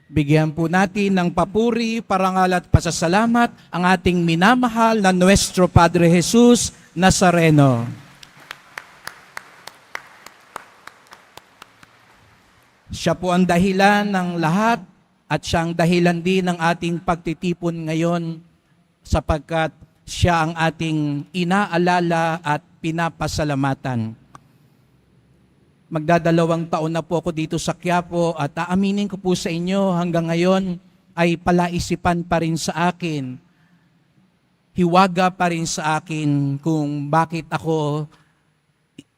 Bigyan po natin ng papuri, parangal at pasasalamat ang ating minamahal na Nuestro Padre Jesus Nazareno. Siya po ang dahilan ng lahat at siyang dahilan din ng ating pagtitipon ngayon sapagkat siya ang ating inaalala at pinapasalamatan. Magdadalawang taon na po ako dito sa Quiapo at aaminin ko po sa inyo hanggang ngayon ay palaisipan pa rin sa akin. Hiwaga pa rin sa akin kung bakit ako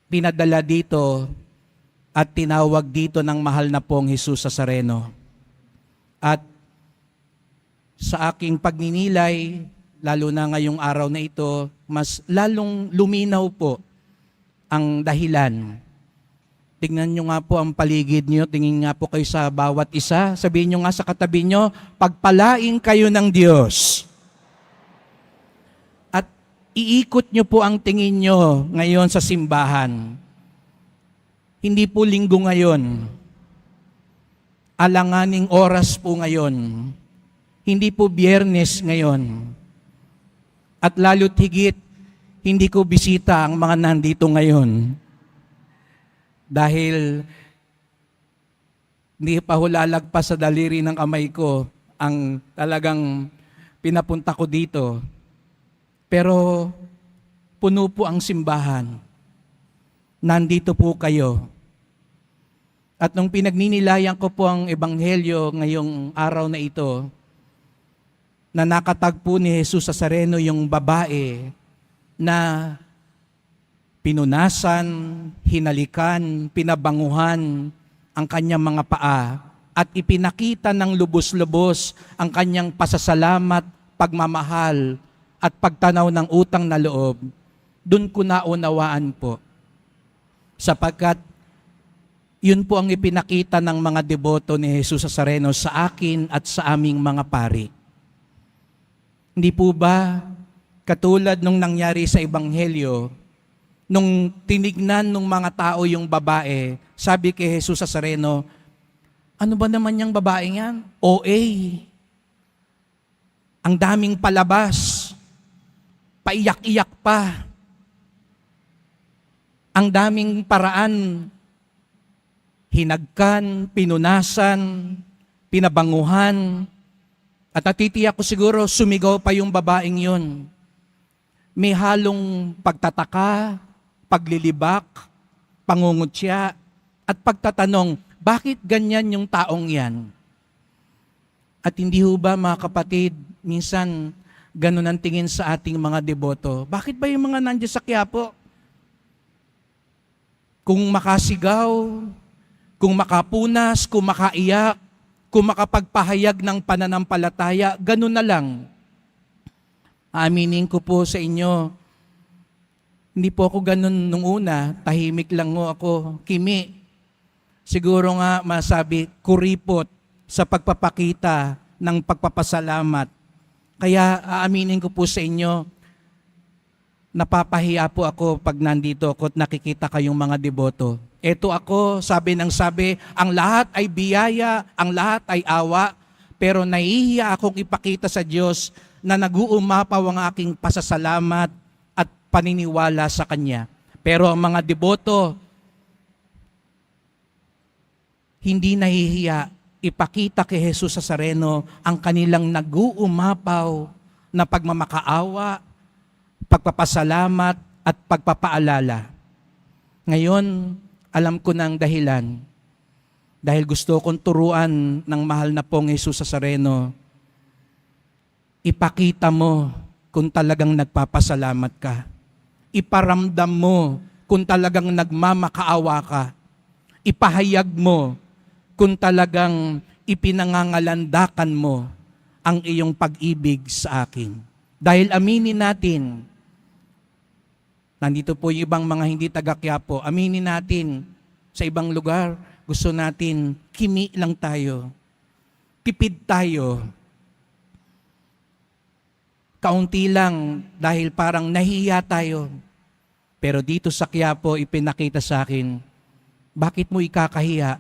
pinadala dito at tinawag dito ng mahal na pong Jesus Nazareno. At sa aking pagninilay, lalo na ngayong araw na ito, mas lalong luminaw po ang dahilan. Tingnan nyo nga po ang paligid nyo, tingin nga po kayo sa bawat isa. Sabihin nyo nga sa katabi nyo, pagpalain kayo ng Diyos. At iikot nyo po ang tingin nyo ngayon sa simbahan. Hindi po linggo ngayon. Alanganing oras po ngayon. Hindi po biyernes ngayon. At lalo't higit, hindi ko bisita ang mga nandito ngayon. Dahil hindi pa hulalagpas sa daliri ng kamay ko ang talagang pinapunta ko dito. Pero puno po ang simbahan. Nandito po kayo. At nung pinagninilayan ko po ang ebanghelyo ngayong araw na ito, na nakatagpo ni Jesus Nazareno yung babae na pinunasan, hinalikan, pinabanguhan ang kanyang mga paa at ipinakita ng lubos-lubos ang kanyang pasasalamat, pagmamahal at pagtanaw ng utang na loob. Doon ko naunawaan po. Sapagkat yun po ang ipinakita ng mga deboto ni Jesus Nazareno sa akin at sa aming mga pari. Hindi po ba katulad nung nangyari sa ebanghelyo, nung tinignan ng mga tao yung babae, sabi kay Jesus Nazareno, ano ba naman yung babae yan? OA. Ang daming palabas. Paiyak-iyak pa. Ang daming paraan. Hinagkan, pinunasan, pinabanguhan. At natitiyak ko siguro, sumigaw pa yung babaeng yun. May halong pagtataka, paglilibak, pangungutya, at pagtatanong, bakit ganyan yung taong yan? At hindi ho ba mga kapatid, minsan ganun ang tingin sa ating mga deboto. Bakit ba yung mga nandiyan sa Quiapo? Kung makasigaw, kung makapunas, kung makaiyak, kung makapagpahayag ng pananampalataya, ganun na lang. Aminin ko po sa inyo, hindi po ako ganun nung una, tahimik lang ako, kimi. Siguro nga masabi, kuripot sa pagpapakita ng pagpapasalamat. Kaya aaminin ko po sa inyo, napapahiya po ako pag nandito ako at nakikita kayong mga deboto. Eto ako, sabi ng sabi, ang lahat ay biyaya, ang lahat ay awa, pero nahihiya akong ipakita sa Diyos na nag-uumapaw ang aking pasasalamat at paniniwala sa Kanya. Pero ang mga deboto, hindi nahihiya ipakita kay Jesus Nazareno ang kanilang nag-uumapaw na pagmamakaawa, pagpapasalamat at pagpapaalala. Ngayon, alam ko ng dahilan Dahil gusto kong turuan ng mahal na pong Jesus Nazareno, ipakita mo kung talagang nagpapasalamat ka. Iparamdam mo kung talagang nagmamakaawa ka. Ipahayag mo kung talagang ipinangangalandakan mo ang iyong pag-ibig sa akin. Dahil aminin natin, nandito po yung ibang mga hindi taga-Quiapo, aminin natin sa ibang lugar, gusto natin kimi lang tayo, tipid tayo, kaunti lang dahil parang nahiya tayo. Pero dito sa Quiapo, ipinakita sa akin, bakit mo ikakahiya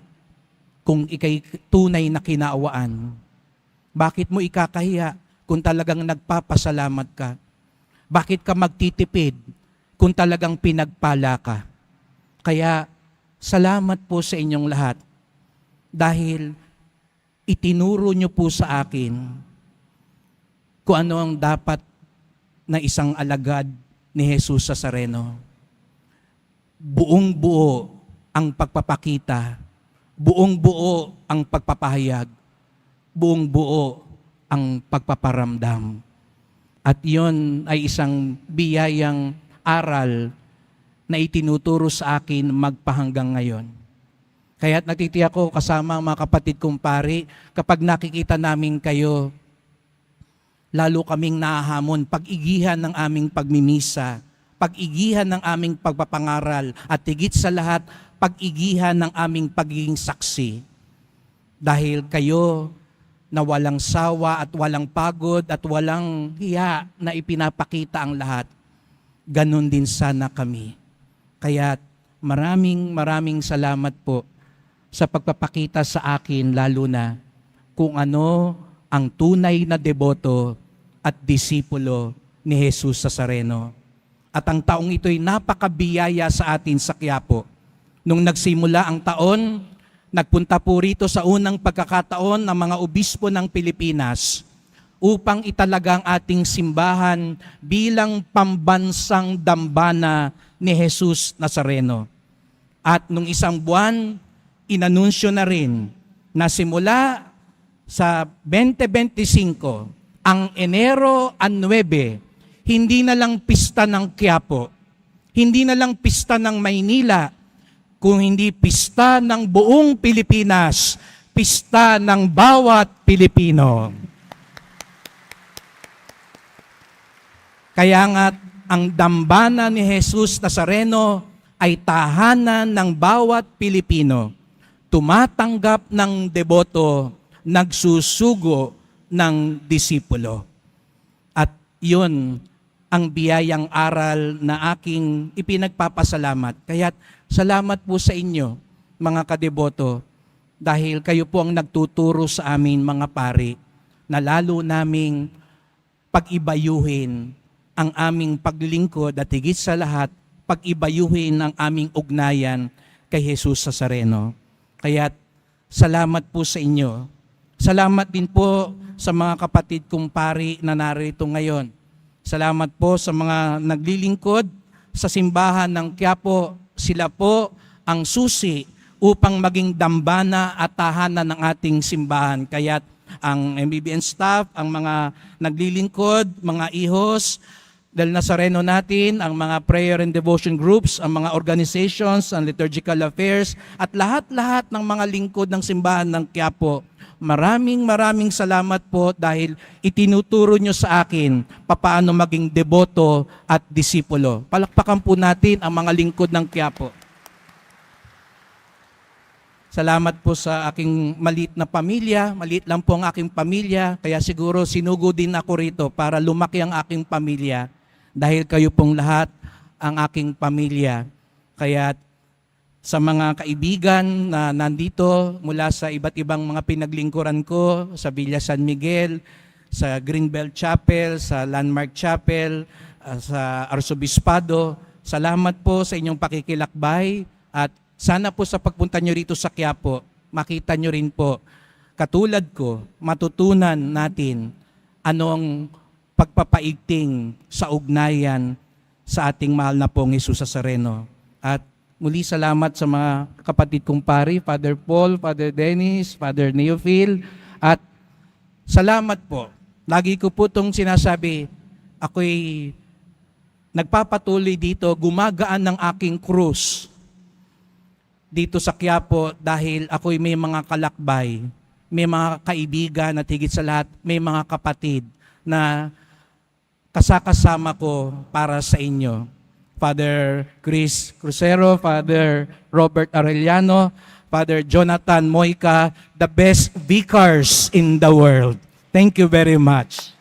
kung ikay tunay na kinaawaan? Bakit mo ikakahiya kung talagang nagpapasalamat ka? Bakit ka magtitipid kung talagang pinagpala ka? Kaya salamat po sa inyong lahat dahil itinuro nyo po sa akin kung ano ang dapat na isang alagad ni Jesus Nazareno. Buong buo ang pagpapakita, buong buo ang pagpapahayag, buong buo ang pagpaparamdam. At yon ay isang biyayang aral na itinuturo sa akin magpahanggang ngayon. Kaya't natitiyak ko kasama ang mga kapatid kong pari, kapag nakikita namin kayo, lalo kaming nahahamon, pag-igihan ng aming pagmimisa, pag-igihan ng aming pagpapangaral, at higit sa lahat, pag-igihan ng aming pagiging saksi. Dahil kayo na walang sawa at walang pagod at walang hiya na ipinapakita ang lahat, ganun din sana kami. Kaya maraming salamat po sa pagpapakita sa akin, lalo na kung ano ang tunay na deboto at disipulo ni Jesus Nazareno. At ang taong ito'y napakabiyaya sa atin sa Quiapo. Nung nagsimula ang taon, nagpunta po rito sa unang pagkakataon ng mga obispo ng Pilipinas upang italaga ang ating simbahan bilang pambansang dambana ni Jesus Nazareno. At nung isang buwan, inanunsyo na rin na simula sa 2025, ang Enero 9, hindi na lang pista ng Quiapo, hindi na lang pista ng Maynila, kung hindi pista ng buong Pilipinas, pista ng bawat Pilipino. Kaya nga, ang dambana ni Jesus Nazareno ay tahanan ng bawat Pilipino. Tumatanggap ng deboto, nagsusugo ng disipulo. At yun ang biyayang aral na aking ipinagpapasalamat. Kaya salamat po sa inyo, mga kadeboto, dahil kayo po ang nagtuturo sa amin, mga pari, na lalo naming pag-ibayuhin ang aming paglilingkod at higit sa lahat, pag-ibayuhin ang aming ugnayan kay Jesus Nazareno. Kaya salamat po sa inyo. Salamat din po sa mga kapatid kong pari na narito ngayon. Salamat po sa mga naglilingkod sa simbahan ng Quiapo. Sila po ang susi upang maging dambana at tahanan ng ating simbahan. Kaya ang MBBN staff, ang mga naglilingkod, mga ihos del Nazareno natin, ang mga prayer and devotion groups, ang mga organizations, ang liturgical affairs, at lahat-lahat ng mga lingkod ng simbahan ng Quiapo. Maraming salamat po dahil itinuturo nyo sa akin papaano maging deboto at disipulo. Palakpakan po natin ang mga lingkod ng Quiapo. Salamat po sa aking maliit na pamilya. Maliit lang po ang aking pamilya, kaya siguro sinugo din ako rito para lumaki ang aking pamilya. Dahil kayo pong lahat ang aking pamilya. Kaya sa mga kaibigan na nandito mula sa iba't ibang mga pinaglingkuran ko, sa Villa San Miguel, sa Greenbelt Chapel, sa Landmark Chapel, sa Arsobispado, salamat po sa inyong pakikilakbay at sana po sa pagpunta nyo rito sa Quiapo, makita nyo rin po, katulad ko, matutunan natin anong pagpapaigting sa ugnayan sa ating mahal na pong Jesus Nazareno. At Muli salamat sa mga kapatid kong pari, Father Paul, Father Dennis, Father Neophil, at salamat po. Lagi ko po itong sinasabi, ako'y nagpapatuloy dito, gumagaan ng aking krus dito sa Quiapo dahil ako'y may mga kalakbay, may mga kaibigan at higit sa lahat, may mga kapatid na kasakasama ko para sa inyo. Father Chris Crucero, Father Robert Arellano, Father Jonathan Moica, the best vicars in the world. Thank you very much.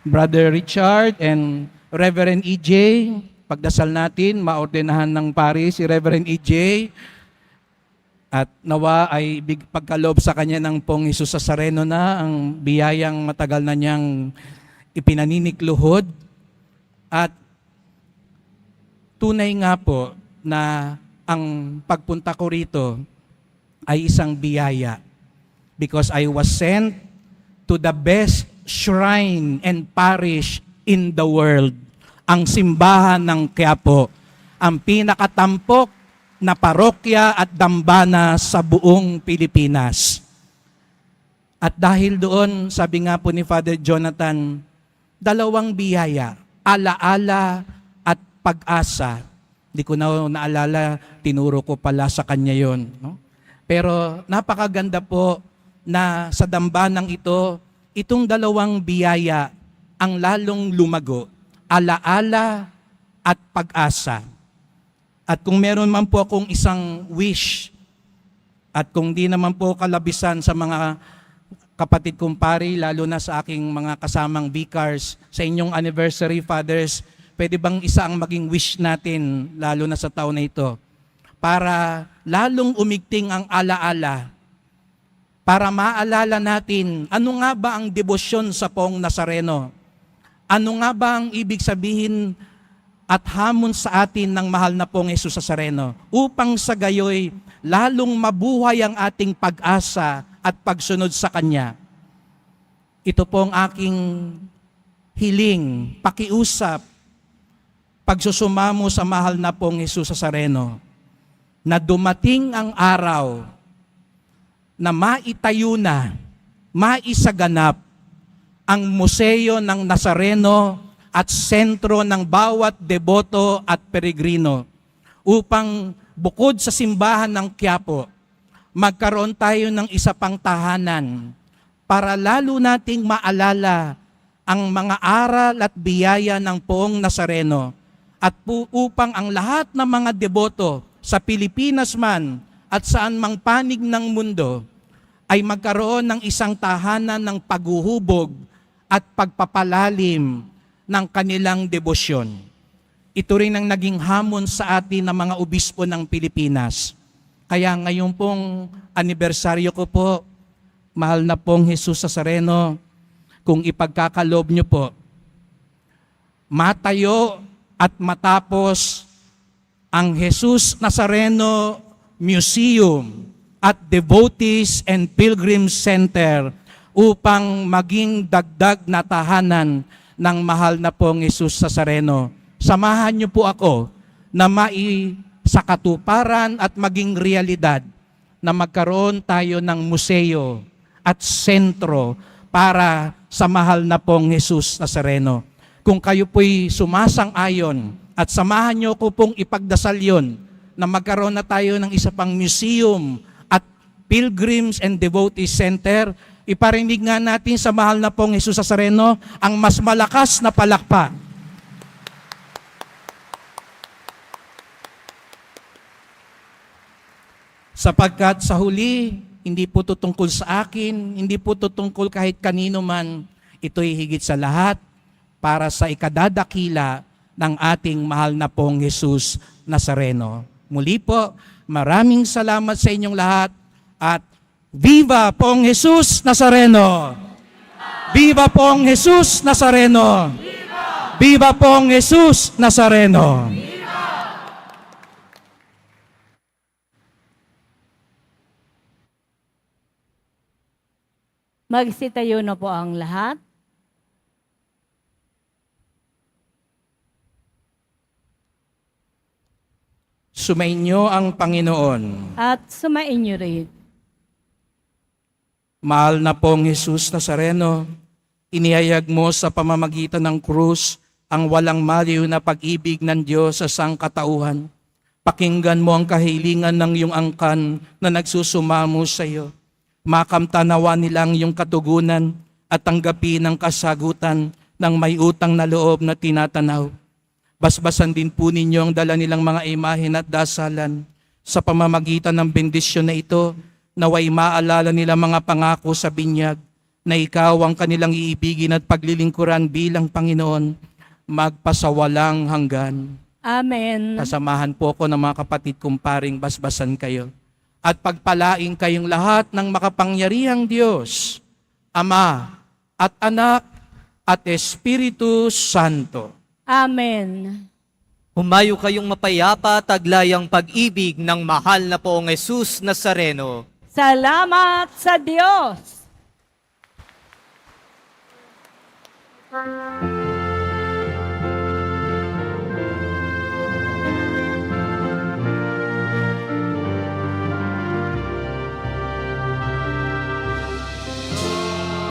Brother Richard and Reverend EJ, pagdasal natin, maordenahan ng pari si Reverend EJ, at nawa ay pagkaloob sa kanya ng Pong Jesus Nazareno na ang biyayang matagal na niyang ipinaninikluhod. At tunay nga po na ang pagpunta ko rito ay isang biyaya because I was sent to the best shrine and parish in the world, ang simbahan ng Quiapo, ang pinakatampok na parokya at dambana sa buong Pilipinas. At dahil doon, sabi nga po ni Father Jonathan, dalawang biyaya, alaala at pag-asa. Hindi ko na naalala, tinuro ko pala sa kanya yon. No? Pero napakaganda po na sa dambanang ito, itong dalawang biyaya ang lalong lumago, alaala at pag-asa. At kung meron man po akong isang wish, at kung di naman po kalabisan sa mga kapatid kong pari, lalo na sa aking mga kasamang vicars, sa inyong anniversary, fathers, pwede bang isa ang maging wish natin, lalo na sa taon na ito, para lalong umigting ang alaala, para maalala natin, ano nga ba ang debosyon sa Pong Nazareno? Ano nga ba ang ibig sabihin at hamon sa atin ng mahal na Pong Jesus Nazareno? Upang sa gayoy, lalong mabuhay ang ating pag-asa at pagsunod sa Kanya. Ito po ang aking hiling, pakiusap, pagsusumamo sa mahal na Pong Jesus Nazareno, na dumating ang araw na maitayo na, maisaganap ang museo ng Nazareno at sentro ng bawat deboto at peregrino upang bukod sa simbahan ng Quiapo, magkaroon tayo ng isa pang tahanan para lalo nating maalala ang mga aral at biyaya ng Poong Nazareno at upang ang lahat ng mga deboto sa Pilipinas man at saan mang panig ng mundo ay magkaroon ng isang tahanan ng paghuhubog at pagpapalalim ng kanilang debosyon. Ito rin ang naging hamon sa atin ng mga obispo ng Pilipinas. Kaya ngayon pong anibersaryo ko po, mahal na Pong Jesus Nazareno, kung ipagkakaloob nyo po, matayo at matapos ang Jesus Nazareno Museum at Devotees and Pilgrim Center upang maging dagdag na tahanan ng mahal na Pong Jesus Nazareno. Samahan niyo po ako na sa katuparan at maging realidad na magkaroon tayo ng museo at sentro para sa mahal na Pong Jesus Nazareno. Kung kayo po'y sumasang-ayon at samahan niyo ko pong ipagdasal yon na magkaroon na tayo ng isa pang museum at Pilgrims and Devotees Center, iparinig nga natin sa mahal na Pong Jesus Nazareno ang mas malakas na palakpak. Sapagkat sa huli, hindi po ito tungkol sa akin, hindi po ito tungkol kahit kanino man, ito'y higit sa lahat para sa ikadadakila ng ating mahal na Pong Jesus Nazareno. Muli po, maraming salamat sa inyong lahat at Viva Pong Jesus Nazareno! Viva Pong Jesus Nazareno! Viva Pong Jesus Nazareno! Magsitayo na po ang lahat. Sumainyo ang Panginoon. At sumainyo rin. Mahal na pong Jesus Nazareno, inihayag mo sa pamamagitan ng krus ang walang maliw na pag-ibig ng Diyos sa sangkatauhan. Pakinggan mo ang kahilingan ng iyong angkan na nagsusumamo sa iyo. Makamtanawa nilang iyong katugunan at tanggapin ang kasagutan ng may utang na loob na tinatanaw. Basbasan din po ninyo ang dala nilang mga imahen at dasalan sa pamamagitan ng bendisyon na ito, naway maalala nila mga pangako sa binyag na ikaw ang kanilang iibigin at paglilingkuran bilang Panginoon magpasawalang hanggan. Amen. Kasamahan po ko ng mga kapatid kong paring basbasan kayo. At pagpalaing kayong lahat ng makapangyarihang Diyos, Ama at Anak at Espiritu Santo. Amen. Humayo kayong mapayapa, taglayang pag-ibig ng mahal na poong Jesus Nazareno. Salamat sa Diyos.